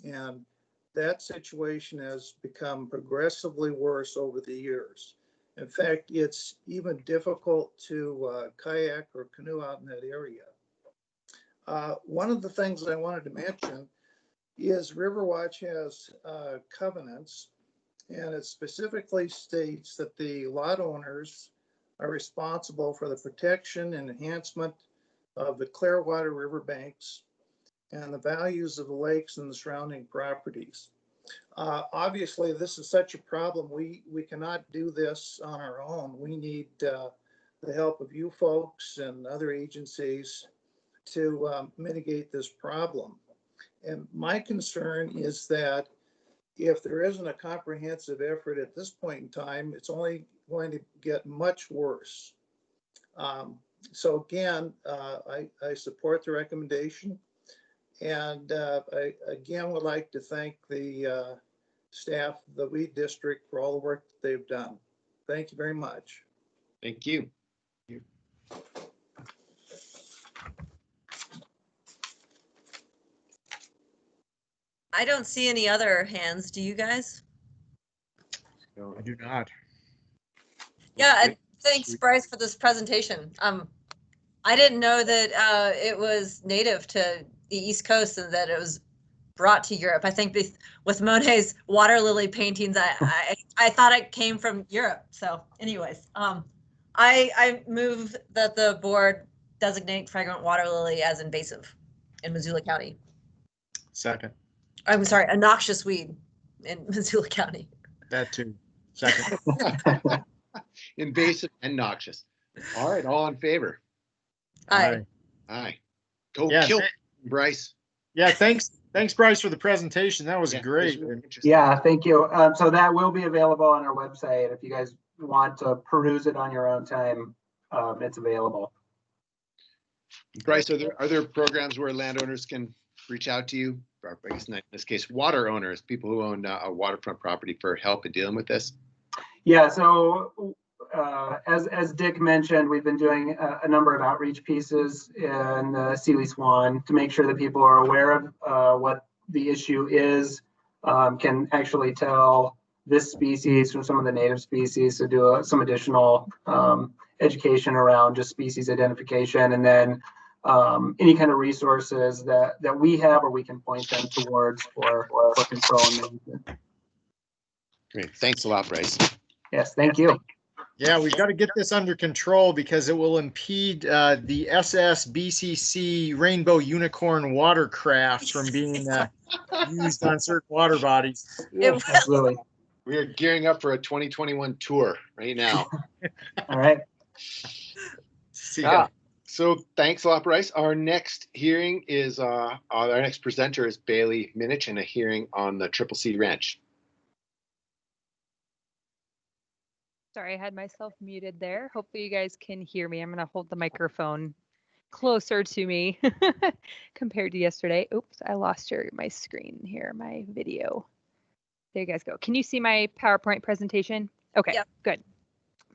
And that situation has become progressively worse over the years. In fact, it's even difficult to kayak or canoe out in that area. One of the things I wanted to mention is Riverwatch has covenants, and it specifically states that the lot owners are responsible for the protection and enhancement of the Clearwater riverbanks and the values of the lakes and the surrounding properties. Obviously, this is such a problem. We cannot do this on our own. We need the help of you folks and other agencies to mitigate this problem. And my concern is that if there isn't a comprehensive effort at this point in time, it's only going to get much worse. So again, I support the recommendation. And I again would like to thank the staff of the Weed District for all the work that they've done. Thank you very much. Thank you. I don't see any other hands. Do you guys? No, I do not. Yeah, thanks, Bryce, for this presentation. I didn't know that it was native to the East Coast and that it was brought to Europe. I think with Monet's water lily paintings, I thought it came from Europe. So anyways, I move that the board designate fragrant water lily as invasive in Missoula County. Second. I'm sorry, a noxious weed in Missoula County. That too. Second. Invasive and noxious. All right, all in favor? Aye. Aye. Go Yeah, kill Bryce. Yeah, thanks, Bryce, for the presentation. That was Yeah, it great. was really interesting. Yeah, thank you. So that will be available on our website. If you guys want to peruse it on your own time, it's available. Bryce, are there programs where landowners can reach out to you? Or I guess in this case, water owners, people who own a waterfront property, for help in dealing with this? Yeah, so as Dick mentioned, we've been doing a number of outreach pieces in Sealy Swan to make sure that people are aware of what the issue is, can actually tell this species from some of the native species, to do some additional education around just species identification, and then any kind of resources that we have or we can point them towards for control and management. Great. Thanks a lot, Bryce. Yes, thank you. Yeah, we've got to get this under control because it will impede the SSBCC Rainbow Unicorn watercraft from being used on certain water bodies. Absolutely. We are gearing up for a 2021 tour right now. All right. See ya. So thanks a lot, Bryce. Our next hearing is our next presenter is Bailey Minich in a hearing on the Triple C Ranch. Sorry, I had myself muted there. Hopefully you guys can hear me. I'm going to hold the microphone closer to me compared to yesterday. Oops, I lost my screen here, my video. There you guys go. Can you see my PowerPoint presentation? Okay, yep. Good.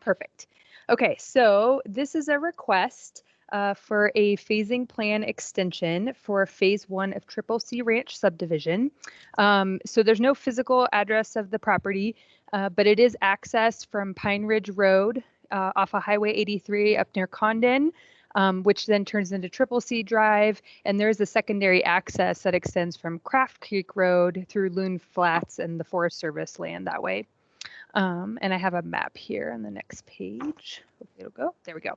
Perfect. Okay, so this is a request for a phasing plan extension for phase 1 of Triple C Ranch subdivision. So there's no physical address of the property, but it is access from Pine Ridge Road off of Highway 83 up near Condon, which then turns into Triple C Drive. And there's a secondary access that extends from Craft Creek Road through Loon Flats and the Forest Service land that way. And I have a map here on the next page. Hopefully it'll go. There we go.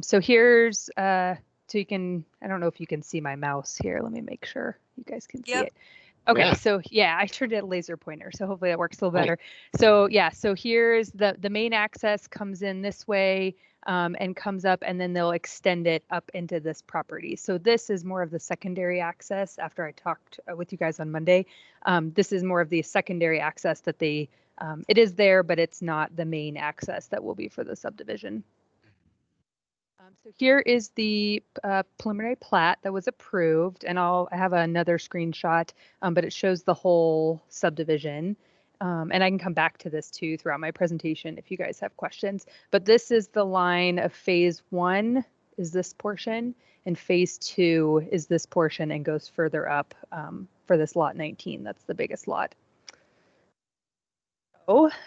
So here's, so you can, I don't know if you can see my mouse here. Let me make sure you guys can see it. Okay, yeah. So yeah, I turned it a laser pointer, so hopefully that works a little better. Right. So yeah, so here's the main access comes in this way and comes up, and then they'll extend it up into this property. So this is more of the secondary access after I talked with you guys on Monday. This is more of the secondary access that they, it is there, but it's not the main access that will be for the subdivision. So here is the preliminary plat that was approved, and I have another screenshot, but it shows the whole subdivision. And I can come back to this too throughout my presentation if you guys have questions. But this is the line of phase 1 is this portion, and phase 2 is this portion and goes further up for this lot 19. That's the biggest lot.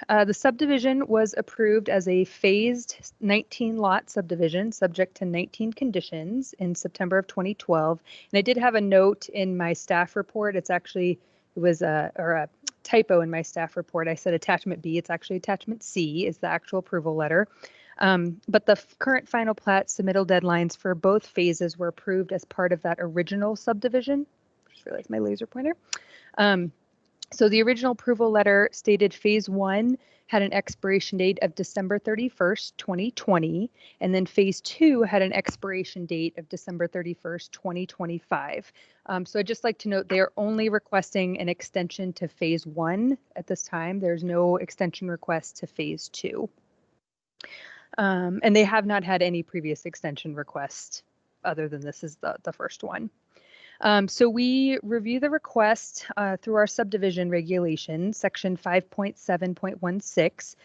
The subdivision was approved as a phased 19 lot subdivision subject to 19 conditions in September of 2012. And I did have a note in my staff report. It was a typo in my staff report. I said attachment B, it's actually attachment C is the actual approval letter. But the current final plat submittal deadlines for both phases were approved as part of that original subdivision. I just realized my laser pointer. So the original approval letter stated phase 1 had an expiration date of December 31st, 2020, and then phase 2 had an expiration date of December 31st, 2025. So I'd just like to note they are only requesting an extension to phase 1 at this time. There's no extension request to phase 2. And they have not had any previous extension request other than this is the first one. So we review the request through our subdivision regulation, section 5.7.16,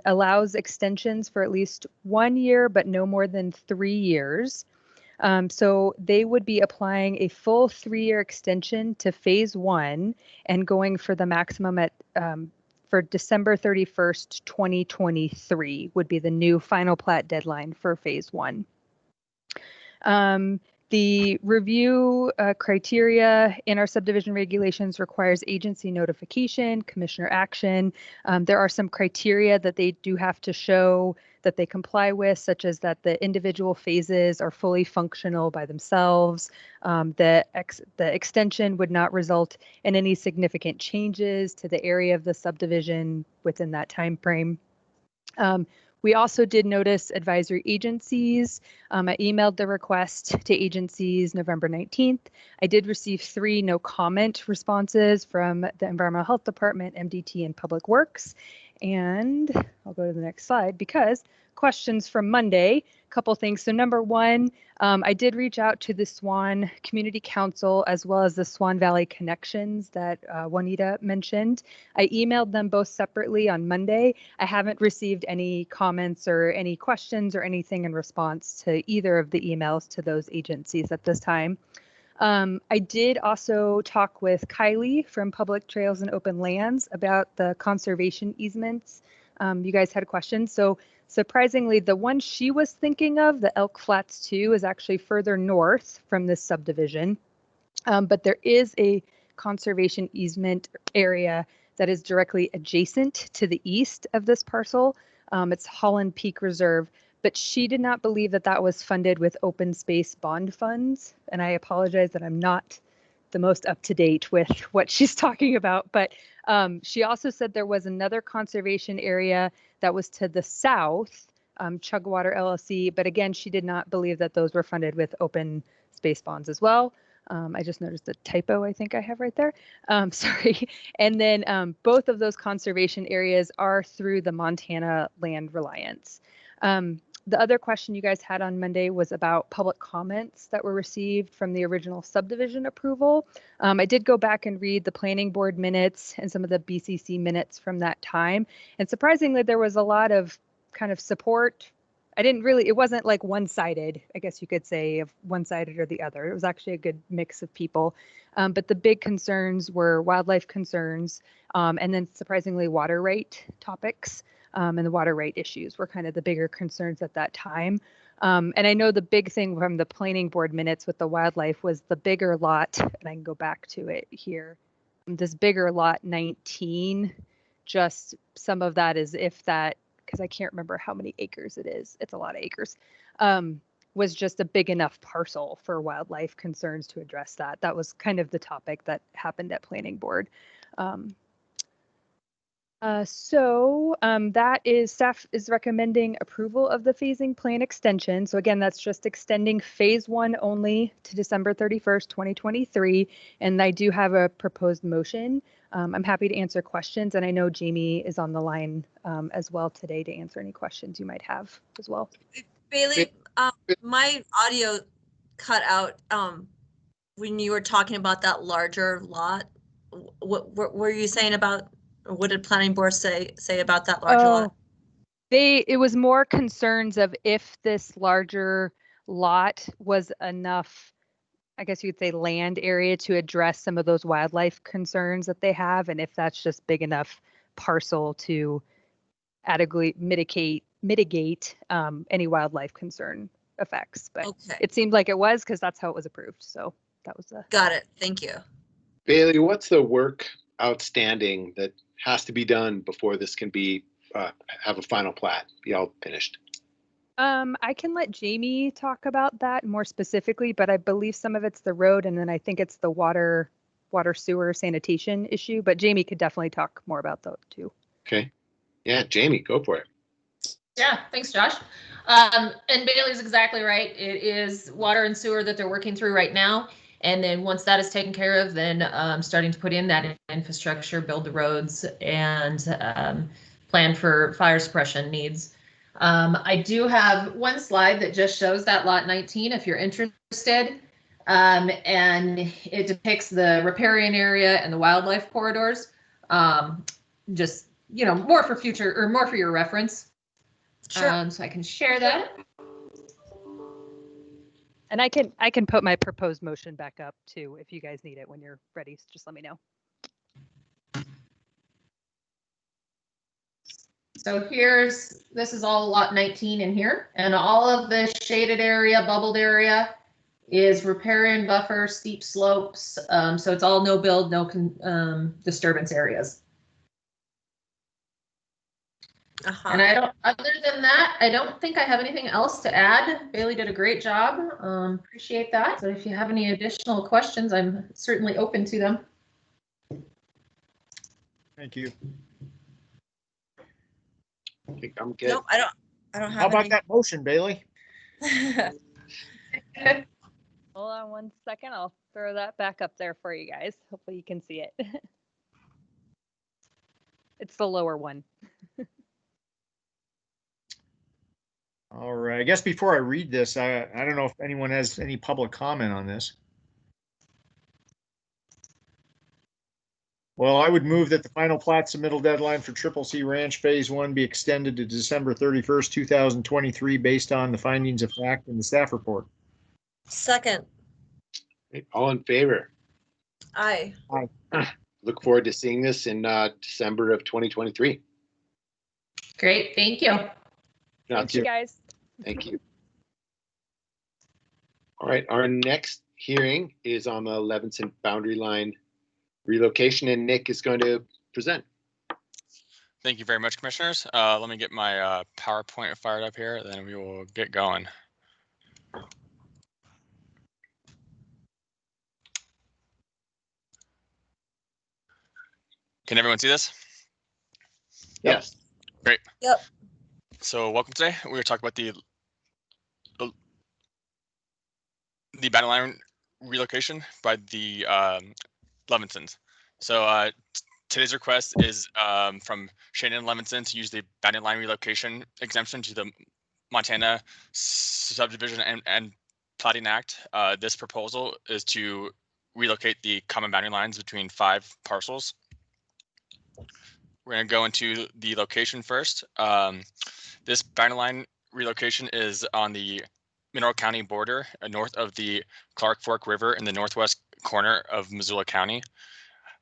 allows extensions for at least 1 year, but no more than 3 years. So they would be applying a full 3-year extension to phase 1 and going for the maximum at for December 31st, 2023 would be the new final plat deadline for phase 1. The review criteria in our subdivision regulations requires agency notification, commissioner action. There are some criteria that they do have to show that they comply with, such as that the individual phases are fully functional by themselves. The extension would not result in any significant changes to the area of the subdivision within that time frame. We also did notice advisory agencies. I emailed the request to agencies November 19th. I did receive 3 no comment responses from the Environmental Health Department, MDT, and Public Works. And I'll go to the next slide because questions from Monday, a couple things. So number 1, I did reach out to the Swan Community Council as well as the Swan Valley Connections that Juanita mentioned. I emailed them both separately on Monday. I haven't received any comments or any questions or anything in response to either of the emails to those agencies at this time. I did also talk with Kylie from Public Trails and Open Lands about the conservation easements. You guys had questions. So surprisingly, the one she was thinking of, the Elk Flats 2, is actually further north from this subdivision. But there is a conservation easement area that is directly adjacent to the east of this parcel. It's Holland Peak Reserve, but she did not believe that that was funded with open space bond funds. And I apologize that I'm not the most up to date with what she's talking about, but she also said there was another conservation area that was to the south, Chugwater LLC, but again, she did not believe that those were funded with open space bonds as well. I just noticed a typo I think I have right there. Sorry. And then both of those conservation areas are through the Montana Land Reliance. The other question you guys had on Monday was about public comments that were received from the original subdivision approval. I did go back and read the planning board minutes and some of the BCC minutes from that time. And surprisingly, there was a lot of kind of support. It wasn't like one-sided, I guess you could say, of one-sided or the other. It was actually a good mix of people. But the big concerns were wildlife concerns, and then surprisingly water rate topics. And the water rate issues were kind of the bigger concerns at that time. And I know the big thing from the planning board minutes with the wildlife was the bigger lot, and I can go back to it here. This bigger lot 19, just some of that is if that, because I can't remember how many acres it is. It's a lot of acres. Was just a big enough parcel for wildlife concerns to address that. That was kind of the topic that happened at planning board. That is, staff is recommending approval of the phasing plan extension. So again, that's just extending phase 1 only to December 31st, 2023. And I do have a proposed motion. I'm happy to answer questions. And I know Jamie is on the line as well today to answer any questions you might have as well. Bailey, my audio cut out when you were talking about that larger lot. What were you saying about? What did planning board say about that larger lot? It was more concerns of if this larger lot was enough, I guess you could say, land area to address some of those wildlife concerns that they have, and if that's just big enough parcel to adequately mitigate any wildlife concern effects. But It seemed like it was, because that's how it was approved. So that was the. Got it. Thank you. Bailey, what's the work outstanding that has to be done before this can be have a final plat, be all finished? I can let Jamie talk about that more specifically, but I believe some of it's the road, and then I think it's the water sewer sanitation issue, but Jamie could definitely talk more about that too. Okay. Yeah, Jamie, go for it. Yeah, thanks, Josh. And Bailey's exactly right. It is water and sewer that they're working through right now. And then once that is taken care of, then starting to put in that infrastructure, build the roads, and plan for fire suppression needs. I do have one slide that just shows that lot 19 if you're interested. And it depicts the riparian area and the wildlife corridors. Just, more for future or more for your reference. Sure. So I can share that. And I can put my proposed motion back up too if you guys need it when you're ready. So just let me know. So this is all lot 19 in here, and all of the shaded area, bubbled area is riparian buffer, steep slopes. So it's all no build, no disturbance areas. And other than that, I don't think I have anything else to add. Bailey did a great job. Appreciate that. So if you have any additional questions, I'm certainly open to them. Thank you. I think I'm good. Nope, I don't. I don't How have about any. that motion, Bailey? Hold on one second. I'll throw that back up there for you guys. Hopefully you can see it. It's the lower one. All right. I guess before I read this, I don't know if anyone has any public comment on this. Well, I would move that the final plat submittal deadline for Triple C Ranch Phase 1 be extended to December 31st, 2023, based on the findings of fact in the staff report. Second. All in favor? Aye. Look forward to seeing this in December of 2023. Great, thank you. Thank you, guys. Thank you. All right, our next hearing is on the Levinson boundary line relocation, and Nick is going to present. Thank you very much, commissioners. Let me get my PowerPoint fired up here, then we will get going. Can everyone see this? Yes. Great. Yep. So welcome today. We're going to talk about the boundary line relocation by the Levinsons. So today's request is from Shannon Levinson to use the boundary line relocation exemption to the Montana Subdivision and Plating Act. This proposal is to relocate the common boundary lines between 5 parcels. We're going to go into the location first. This boundary line relocation is on the Mineral County border, north of the Clark Fork River in the northwest corner of Missoula County.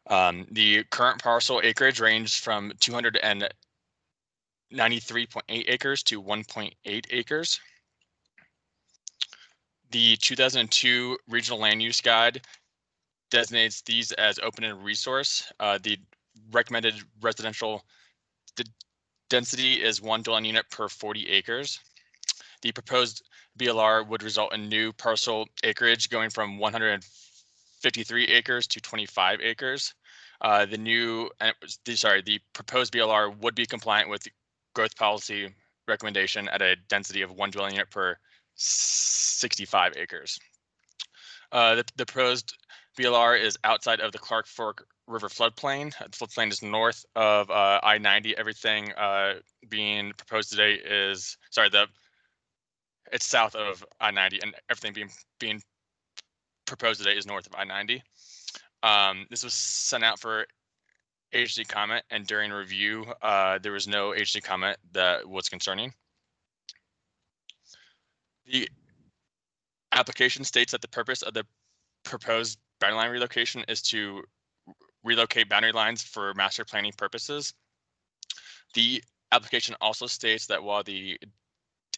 The current parcel acreage ranged from 293.8 acres to 1.8 acres. The 2002 Regional Land Use Guide designates these as open and resource. The recommended residential density is 1 dwelling unit per 40 acres. The proposed BLR would result in new parcel acreage going from 153 acres to 25 acres. The proposed BLR would be compliant with growth policy recommendation at a density of 1 dwelling unit per 65 acres. The proposed BLR is outside of the Clark Fork River floodplain. The floodplain is north of I-90. Everything being proposed today is, it's south of I-90, and everything being proposed today is north of I-90. This was sent out for agency comment, and during review, there was no agency comment that was concerning. The application states that the purpose of the proposed boundary line relocation is to relocate boundary lines for master planning purposes. The application also states that while the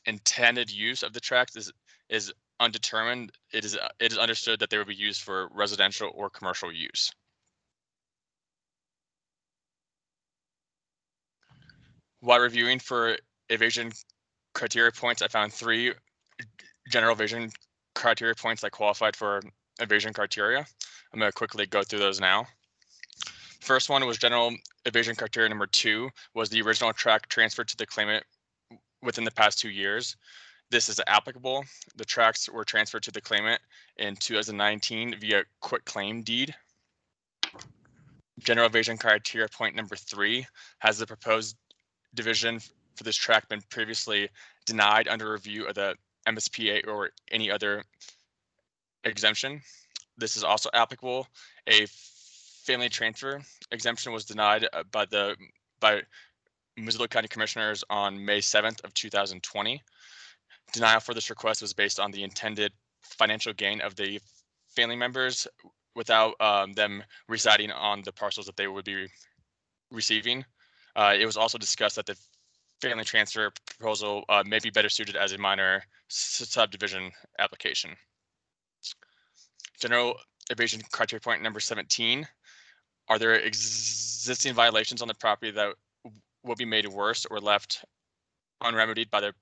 intended use of the tracts is undetermined, it is understood that they will be used for residential or commercial use. While reviewing for evasion criteria points, I found 3 general evasion criteria points that qualified for evasion criteria. I'm going to quickly go through those now. First one was general evasion criteria number 2, was the original tract transferred to the claimant within the past 2 years. This is applicable. The tracts were transferred to the claimant in 2019 via quitclaim deed. General evasion criteria point number 3, has the proposed division for this tract been previously denied under review of the MSPA or any other exemption? This is also applicable. A family transfer exemption was denied by Missoula County Commissioners on May 7th of 2020. Denial for this request was based on the intended financial gain of the family members without them residing on the parcels that they would be receiving. It was also discussed that the family transfer proposal may be better suited as a minor subdivision application. General evasion criteria point number 17. Are there existing violations on the property that will be made worse or left unremedied by the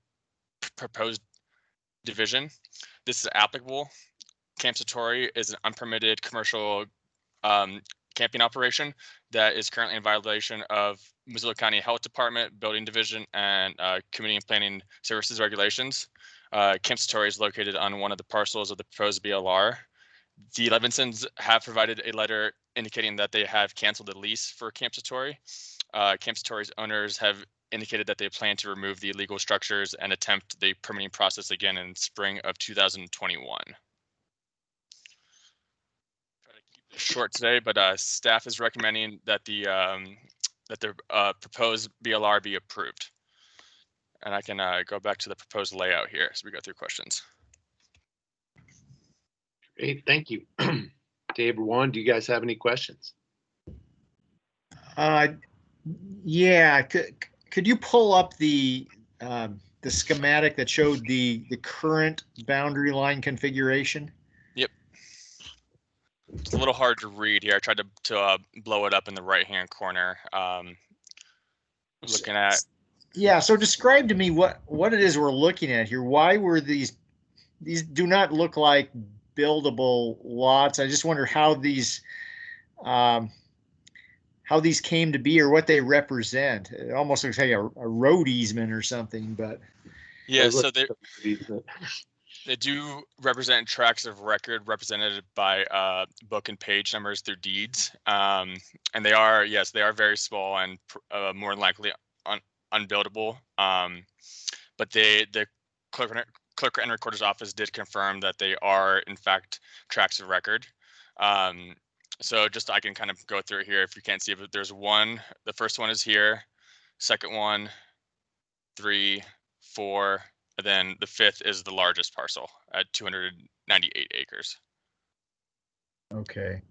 proposed division? This is applicable. Camp Satori is an unpermitted commercial camping operation that is currently in violation of Missoula County Health Department, Building Division, and Community and Planning Services regulations. Camp Satori is located on one of the parcels of the proposed BLR. The Levinsons have provided a letter indicating that they have canceled the lease for Camp Satori. Camp Satori's owners have indicated that they plan to remove the illegal structures and attempt the permitting process again in spring of 2021. Short today, but staff is recommending that the proposed BLR be approved. And I can go back to the proposed layout here as we go through questions. Great, thank you. Dave or Juan, do you guys have any questions? Yeah, could you pull up the schematic that showed the current boundary line configuration? Yep. It's a little hard to read here. I tried to blow it up in the right-hand corner. Looking at. Yeah, so describe to me what it is we're looking at here. Why were these do not look like buildable lots? I just wonder how these came to be or what they represent. It almost looks like a road easement or something, but yeah, so they do represent tracts of record represented by book and page numbers through deeds, and they are, yes, they are very small and more than likely unbuildable. But the clerk and recorder's office did confirm that they are in fact tracts of record. So just I can kind of go through it here if you can't see it, but there's one, the first one is here, second one, 3, 4, and then the fifth is the largest parcel at 298 acres. Okay.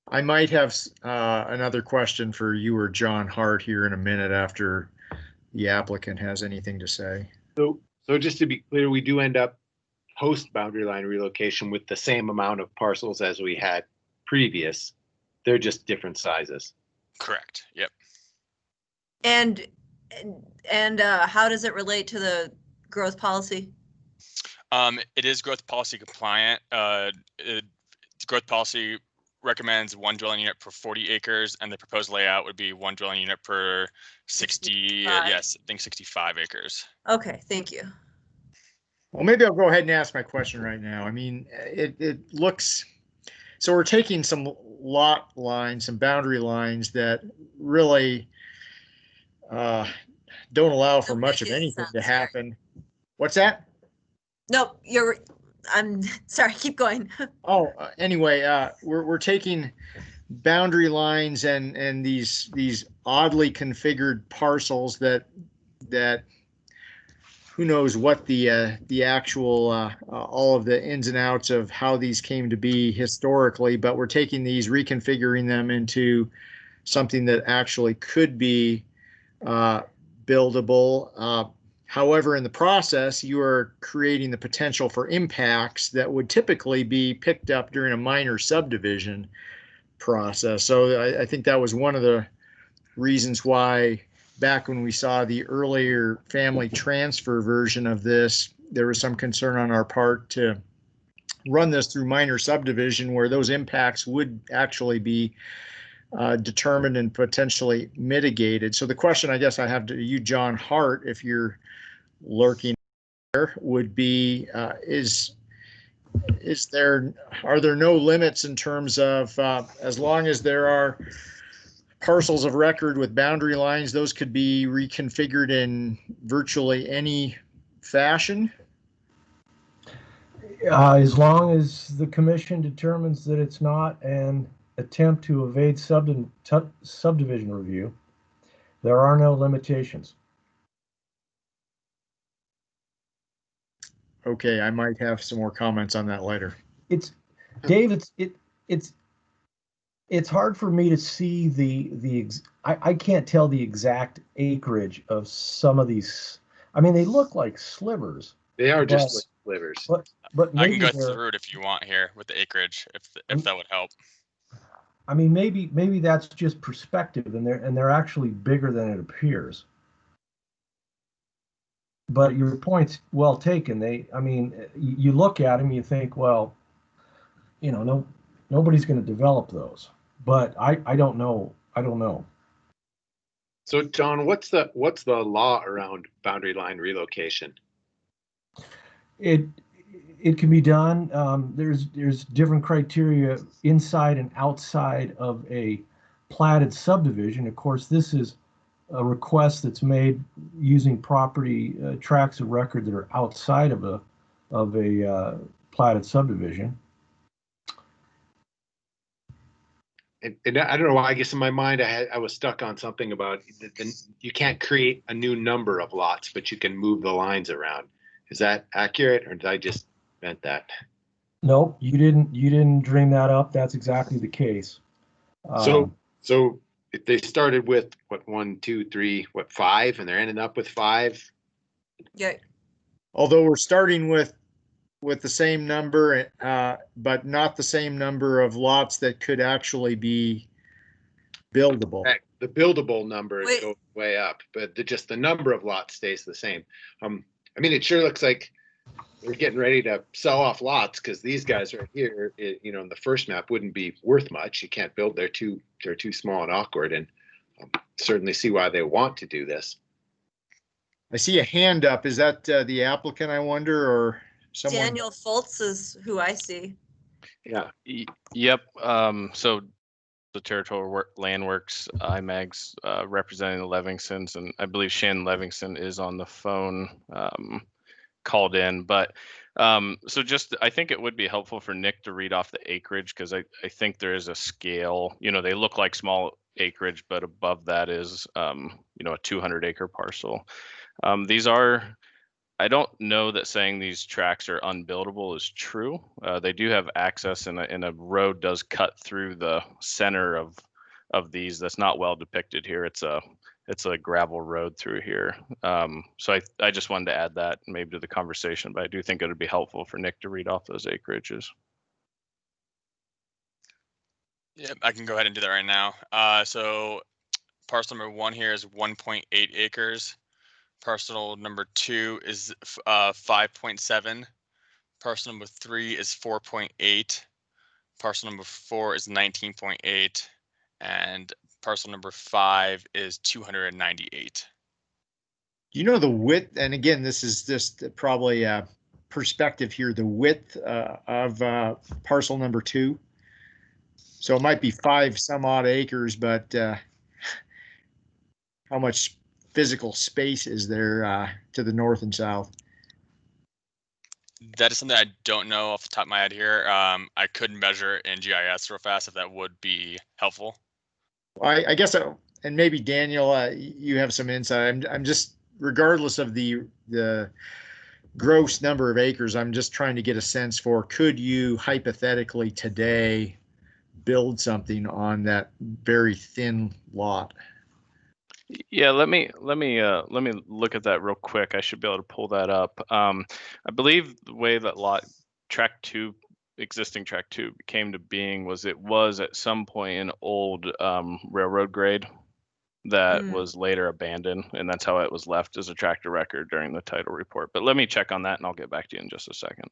I might have another question for you or John Hart here in a minute after the applicant has anything to say. So just to be clear, we do end up post boundary line relocation with the same amount of parcels as we had previous. They're just different sizes. Correct. Yep. And how does it relate to the growth policy? It is growth policy compliant. Growth policy recommends 1 dwelling unit per 40 acres, and the proposed layout would be 1 dwelling unit per 60. Yes, I think 65 acres. Okay, thank you. Well, maybe I'll go ahead and ask my question right now. I mean, it looks, so we're taking some lot lines, some boundary lines that really don't allow for much of anything to happen. What's that? Nope, I'm sorry, keep going. Oh, anyway, we're taking boundary lines and these oddly configured parcels that who knows what the actual all of the ins and outs of how these came to be historically, but we're taking these, reconfiguring them into something that actually could be buildable. However, in the process, you are creating the potential for impacts that would typically be picked up during a minor subdivision process. So I think that was one of the reasons why back when we saw the earlier family transfer version of this, there was some concern on our part to run this through minor subdivision where those impacts would actually be determined and potentially mitigated. So the question I guess I have to you, John Hart, if you're lurking there, would be are there no limits in terms of as long as there are parcels of record with boundary lines, those could be reconfigured in virtually any fashion? As long as the commission determines that it's not an attempt to evade subdivision review, there are no limitations. Okay, I might have some more comments on that later. Dave, it's hard for me to see I can't tell the exact acreage of some of these. I mean, they look like slivers. They are just like slivers. But I can go through it if you want here with the acreage, if that would help. I mean, maybe that's just perspective, and they're actually bigger than it appears. But your point's well taken. I mean, you look at them, you think, well, nobody's going to develop those. but I don't know. I don't know. So John, what's the law around boundary line relocation? It can be done. There's different criteria inside and outside of a platted subdivision. Of course, this is a request that's made using property tracts of record that are outside of a platted subdivision. And I don't know why. I guess in my mind I was stuck on something about you can't create a new number of lots, but you can move the lines around. Is that accurate, or did I just invent that? Nope, you didn't dream that up. That's exactly the case. So if they started with what 1, 2, 3, what 5, and they're ending up with 5. Yeah. Although we're starting with the same number, but not the same number of lots that could actually be buildable. The buildable number goes way up, but just the number of lots stays the same. I mean, it sure looks like they're getting ready to sell off lots because these guys right here, in the first map wouldn't be worth much. You can't build; they're too small and awkward, and certainly see why they want to do this. I see a hand up. Is that the applicant, I wonder, or someone? Daniel Foltz is who I see. Yeah. Yep. So the Territorial Land Works, IMAGs, representing the Levingsons, and I believe Shannon Levingston is on the phone, called in. But so I think it would be helpful for Nick to read off the acreage, because I think there is a scale. They look like small acreage, but above that is a 200-acre parcel. I don't know that saying these tracts are unbuildable is true. They do have access, and a road does cut through the center of these. That's not well depicted here. It's a gravel road through here. So I just wanted to add that maybe to the conversation, but I do think it would be helpful for Nick to read off those acreages. Yeah, I can go ahead and do that right now. So parcel number 1 here is 1.8 acres. Parcel number 2 is 5.7. Parcel number 3 is 4.8. Parcel number 4 is 19.8. And parcel number 5 is 298. The width, and again, this is just probably a perspective here, the width of parcel number 2. So it might be 5 some odd acres, but how much physical space is there to the north and south? That is something I don't know off the top of my head here. I could measure in GIS real fast if that would be helpful. I guess, and maybe Daniel, you have some insight. I'm just, regardless of the gross number of acres, I'm just trying to get a sense for, could you hypothetically today build something on that very thin lot? Yeah, let me look at that real quick. I should be able to pull that up. I believe the way that existing track 2 came to being was it was at some point an old railroad grade that was later abandoned, and that's how it was left as a tract of record during the title report. But let me check on that, and I'll get back to you in just a second.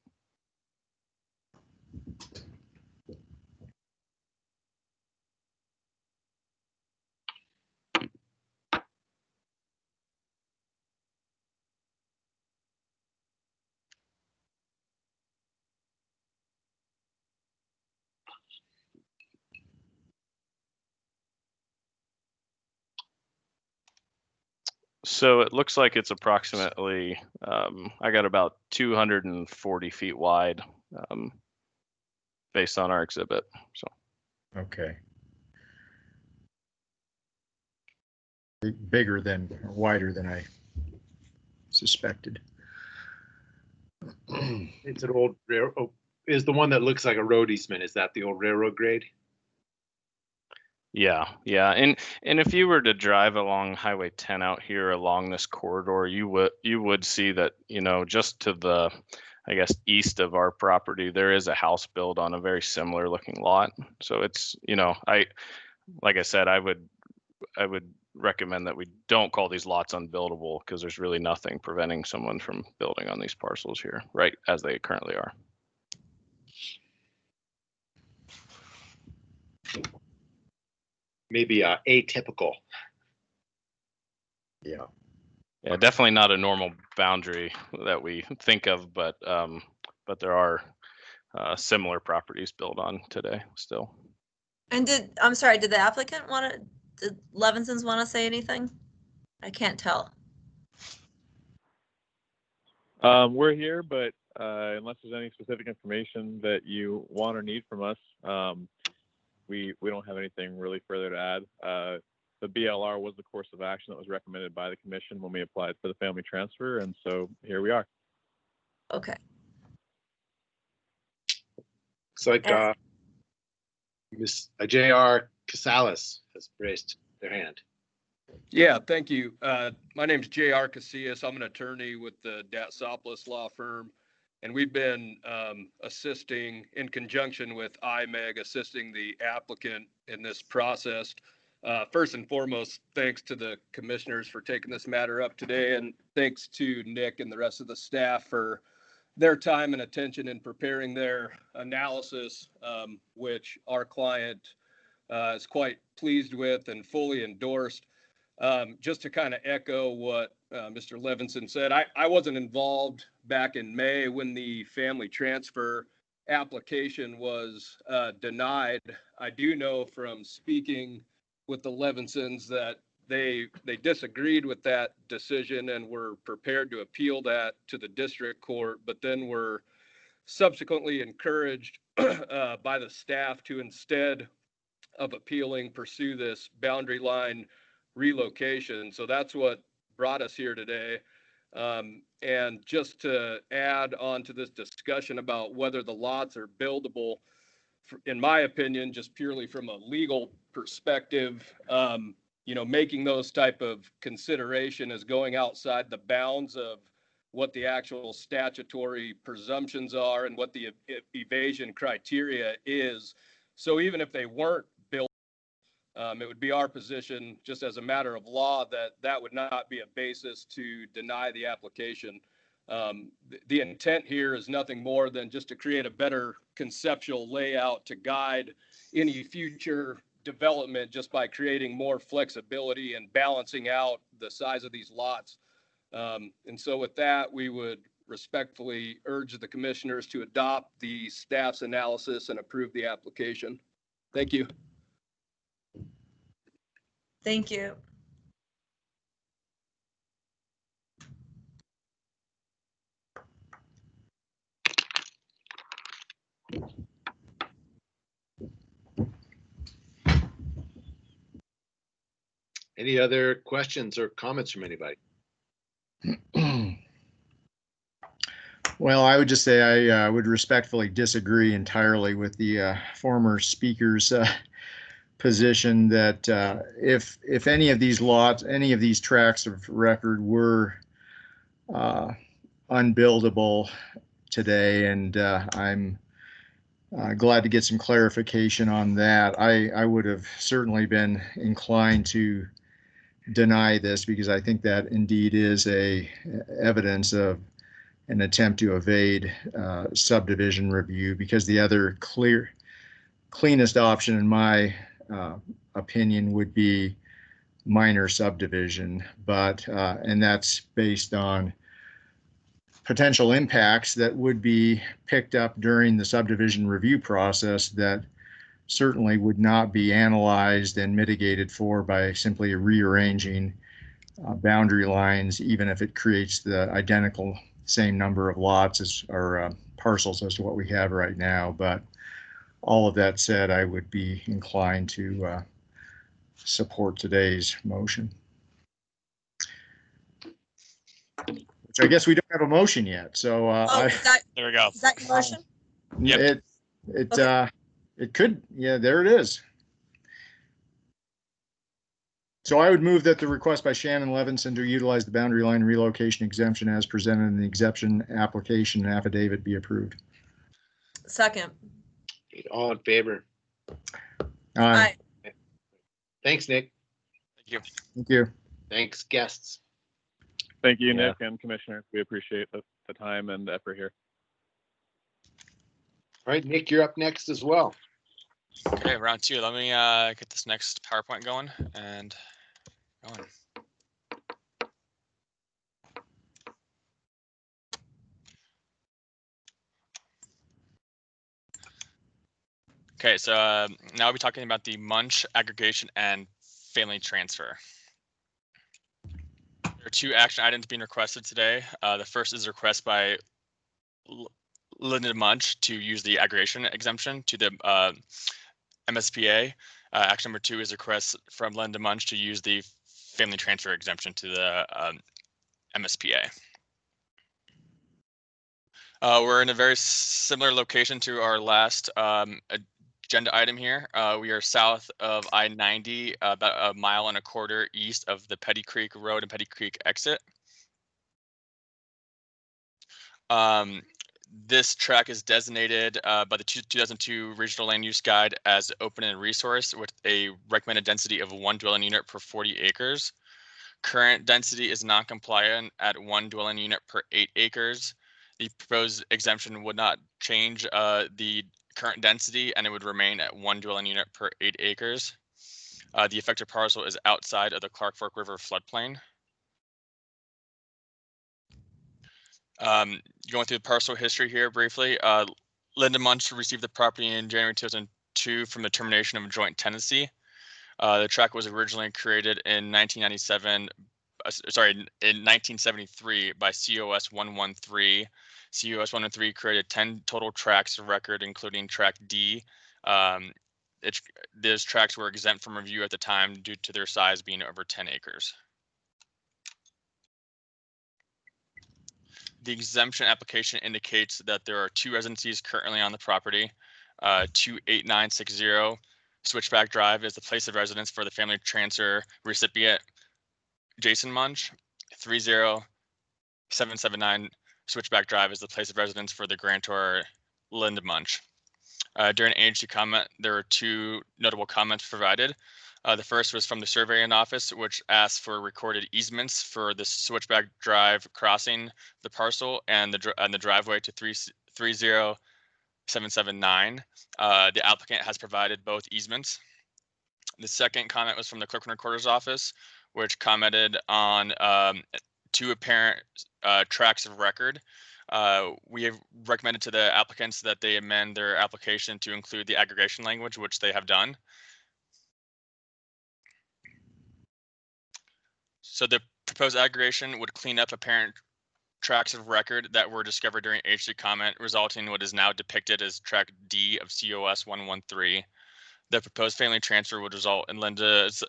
So it looks like it's approximately, I got about 240 feet wide based on our exhibit. So. Okay. Bigger than, or wider than I suspected. It's an old railroad. Is the one that looks like a road easement, is that the old railroad grade? Yeah. And if you were to drive along Highway 10 out here along this corridor, you would see that, just to the, I guess, east of our property, there is a house built on a very similar looking lot. So it's, like I said, I would recommend that we don't call these lots unbuildable, because there's really nothing preventing someone from building on these parcels here, right, as they currently are. maybe atypical. Yeah. Yeah, definitely not a normal boundary that we think of, but there are similar properties built on today still. And I'm sorry, did the applicant did Levinson's want to say anything? I can't tell. We're here, but unless there's any specific information that you want or need from us, we don't have anything really further to add. The BLR was the course of action that was recommended by the commission when we applied for the family transfer, and so here we are. Okay. It's like Miss J.R. Casales has raised their hand. Yeah, thank you. My name is J.R. Casillas. I'm an attorney with the Datsopoulos law firm, and we've been assisting in conjunction with IMEG, assisting the applicant in this process. First and foremost, thanks to the commissioners for taking this matter up today, and thanks to Nick and the rest of the staff for their time and attention in preparing their analysis, which our client is quite pleased with and fully endorsed. Just to kind of echo what Mr. Levinson said, I wasn't involved back in May when the family transfer application was denied. I do know from speaking with the Levinsons that they disagreed with that decision and were prepared to appeal that to the district court, but then were subsequently encouraged by the staff to, instead of appealing, pursue this boundary line relocation. So that's what brought us here today. And just to add on to this discussion about whether the lots are buildable, in my opinion, just purely from a legal perspective, making those type of consideration is going outside the bounds of what the actual statutory presumptions are and what the evasion criteria is. So even if they weren't built, it would be our position, just as a matter of law, that would not be a basis to deny the application. The intent here is nothing more than just to create a better conceptual layout to guide any future development, just by creating more flexibility and balancing out the size of these lots. And so with that, we would respectfully urge the commissioners to adopt the staff's analysis and approve the application. Thank you. Thank you. Any other questions or comments from anybody? Well, I would just say I would respectfully disagree entirely with the former speaker's position that if any of these lots, any of these tracts of record were unbuildable today, and I'm glad to get some clarification on that. I would have certainly been inclined to deny this, because I think that indeed is a evidence of an attempt to evade subdivision review, because the other cleanest option, in my opinion, would be minor subdivision, but and that's based on potential impacts that would be picked up during the subdivision review process that certainly would not be analyzed and mitigated for by simply rearranging boundary lines, even if it creates the identical same number of lots as or parcels as to what we have right now. But all of that said, I would be inclined to support today's motion. Which I guess we don't have a motion yet. So there we go. Is that your motion? Yep. It could, yeah, there it is. So I would move that the request by Shannon Levinson to utilize the boundary line relocation exemption as presented in the exemption application and affidavit be approved. Second. All in favor? Aye. Thanks, Nick. Thank you. Thank you. Thanks, guests. Thank you, Nick and Commissioner. We appreciate the time and effort here. All right, Nick, you're up next as well. Okay, round two. Let me get this next PowerPoint going and going. Okay, so now we'll be talking about the Munch aggregation and family transfer. There are two action items being requested today. The first is a request by Linda Munch to use the aggregation exemption to the MSPA. Action number two is a request from Linda Munch to use the family transfer exemption to the MSPA. We're in a very similar location to our last agenda item here. We are south of I-90, about 1.25 miles east of the Petty Creek Road and Petty Creek exit. This track is designated by the 2002 Regional Land Use Guide as open and resource with a recommended density of 1 dwelling unit per 40 acres. Current density is non-compliant at 1 dwelling unit per 8 acres. The proposed exemption would not change the current density, and it would remain at 1 dwelling unit per 8 acres. The affected parcel is outside of the Clark Fork River floodplain. Going through the parcel history here briefly, Linda Munch received the property in January 2002 from the termination of joint tenancy. The tract was originally created in 1973 by COS 113. COS 113 created 10 total tracts of record, including tract D. Those tracts were exempt from review at the time due to their size being over 10 acres. The exemption application indicates that there are 2 residencies currently on the property. 28960 Switchback Drive is the place of residence for the family transfer recipient, Jason Munch. 30779 Switchback Drive is the place of residence for the grantor, Linda Munch. During agency comment, there were 2 notable comments provided. The first was from the surveying office, which asked for recorded easements for the Switchback Drive crossing the parcel and the driveway to 30779. The applicant has provided both easements. The second comment was from the clerk and recorder's office, which commented on 2 apparent tracts of record. We have recommended to the applicants that they amend their application to include the aggregation language, which they have done. So the proposed aggregation would clean up apparent tracts of record that were discovered during agency comment, resulting in what is now depicted as tract D of COS 113. The proposed family transfer would result in Linda's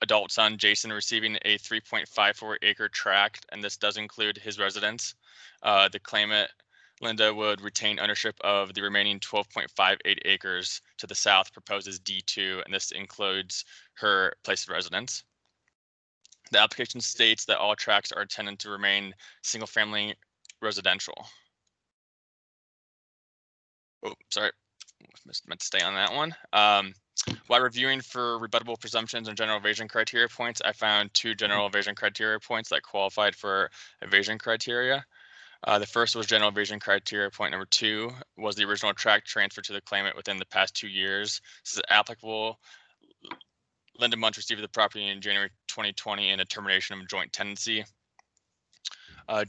adult son, Jason, receiving a 3.54 acre tract, and this does include his residence. The claimant, Linda, would retain ownership of the remaining 12.58 acres to the south, proposed as D2, and this includes her place of residence. The application states that all tracts are intended to remain single-family residential. Oh, sorry, meant to stay on that one. While reviewing for rebuttable presumptions and general evasion criteria points, I found 2 general evasion criteria points that qualified for evasion criteria. The first was general evasion criteria point number 2 was the original tract transferred to the claimant within the past 2 years. This is applicable. Linda Munch received the property in January 2020 in a termination of joint tenancy.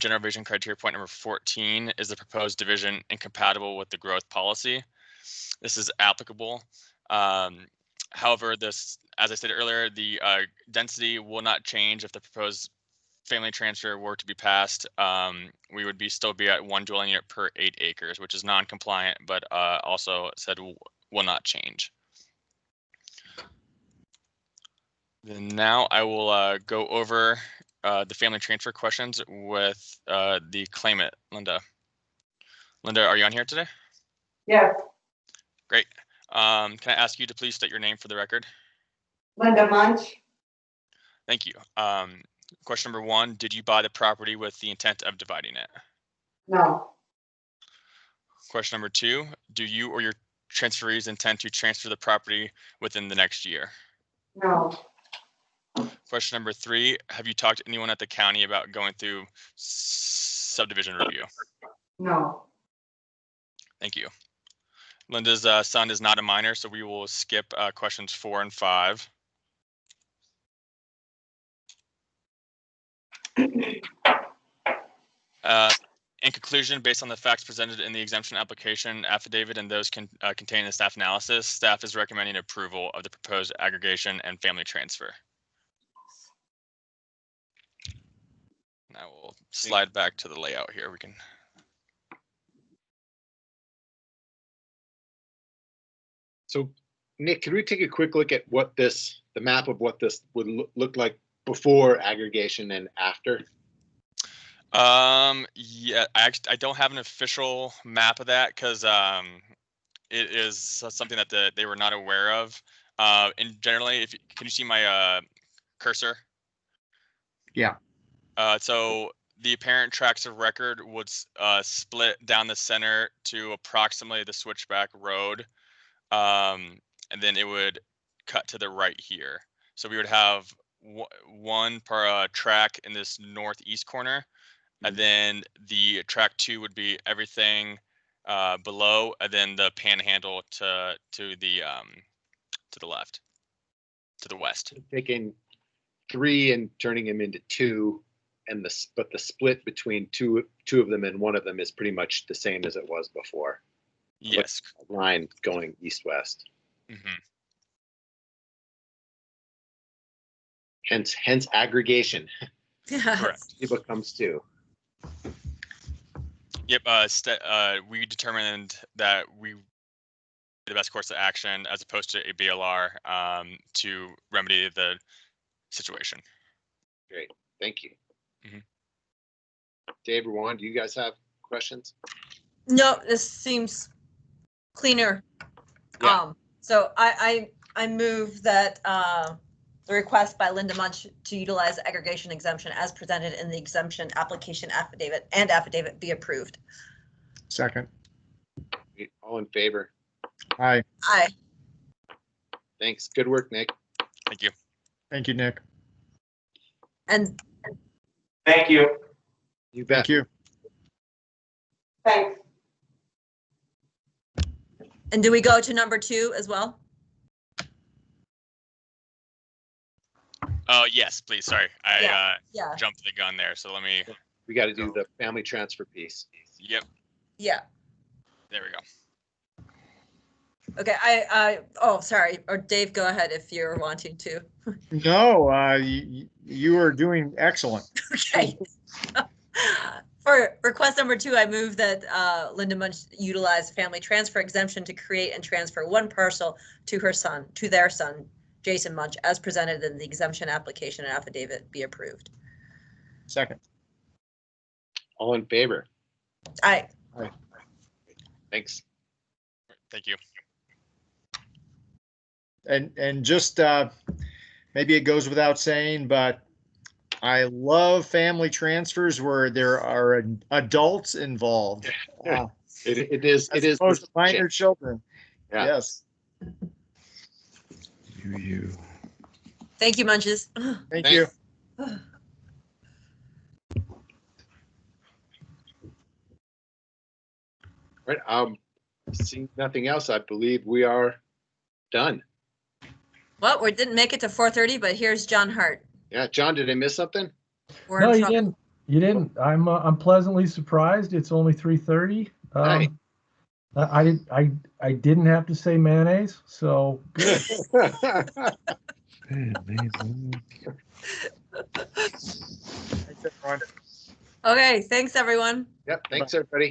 General evasion criteria point number 14 is the proposed division incompatible with the growth policy. This is applicable. However, this, as I said earlier, the density will not change if the proposed family transfer were to be passed. We would still be at 1 dwelling unit per 8 acres, which is non-compliant, but also said will not change. Then now I will go over the family transfer questions with the claimant, Linda. Linda, are you on here today? Yes. Great. Can I ask you to please state your name for the record? Linda Munch. Thank you. Question number 1, did you buy the property with the intent of dividing it? No. Question number 2, do you or your transferees intend to transfer the property within the next year? No. Question number 3, have you talked to anyone at the county about going through subdivision review? No. Thank you. Linda's son is not a minor, so we will skip questions 4 and 5. In conclusion, based on the facts presented in the exemption application affidavit and those contained in the staff analysis, staff is recommending approval of the proposed aggregation and family transfer. Now we'll slide back to the layout here. We can. So, Nick, can we take a quick look at what the map of what this would look like before aggregation and after? Yeah, I don't have an official map of that because it is something that they were not aware of. And generally, can you see my cursor? Yeah. So the apparent tracts of record would split down the center to approximately the switchback road, and then it would cut to the right here. So we would have one per track in this northeast corner. And then the track 2 would be everything below, and then the panhandle to the left, to the west. Taking 3 and turning them into 2, and but the split between two of them and one of them is pretty much the same as it was before. Yes. Line going east-west. Mm-hmm. Hence aggregation. Correct. It becomes 2. Yep. We determined that the best course of action as opposed to a BLR to remedy the situation. Great. Thank you. Mm-hmm. Dave or Juan, do you guys have questions? No, this seems cleaner. Yeah. So I move that the request by Linda Munch to utilize the aggregation exemption as presented in the exemption application affidavit be approved. Second. All in favor? Aye. Aye. Thanks. Good work, Nick. Thank you. Thank you, Nick. And Thank you. You bet. Thank you. Thanks. And do we go to number 2 as well? Oh, yes, please. Sorry. I Yeah. jumped the gun there. So let me. We got to do the family transfer piece. Yep. Yeah. There we go. Okay. Oh, sorry. Or Dave, go ahead if you're wanting to. No, you are doing excellent. Okay. For request number 2, I move that Linda Munch utilize family transfer exemption to create and transfer one parcel to their son, Jason Munch, as presented in the exemption application and affidavit be approved. Second. All in favor? Aye. Aye. Thanks. Thank you. And just maybe it goes without saying, but I love family transfers where there are adults involved. It is opposed to minor children. Yeah. Yes. You. Thank you, Munches. Thank you. Right. Seeing nothing else, I believe we are done. Well, we didn't make it to 4:30, but here's John Hart. Yeah, John, did I miss something? No, you didn't. You didn't. I'm pleasantly surprised. It's only 3:30. I didn't have to say mayonnaise, so good. Okay, thanks everyone. Yep, thanks everybody.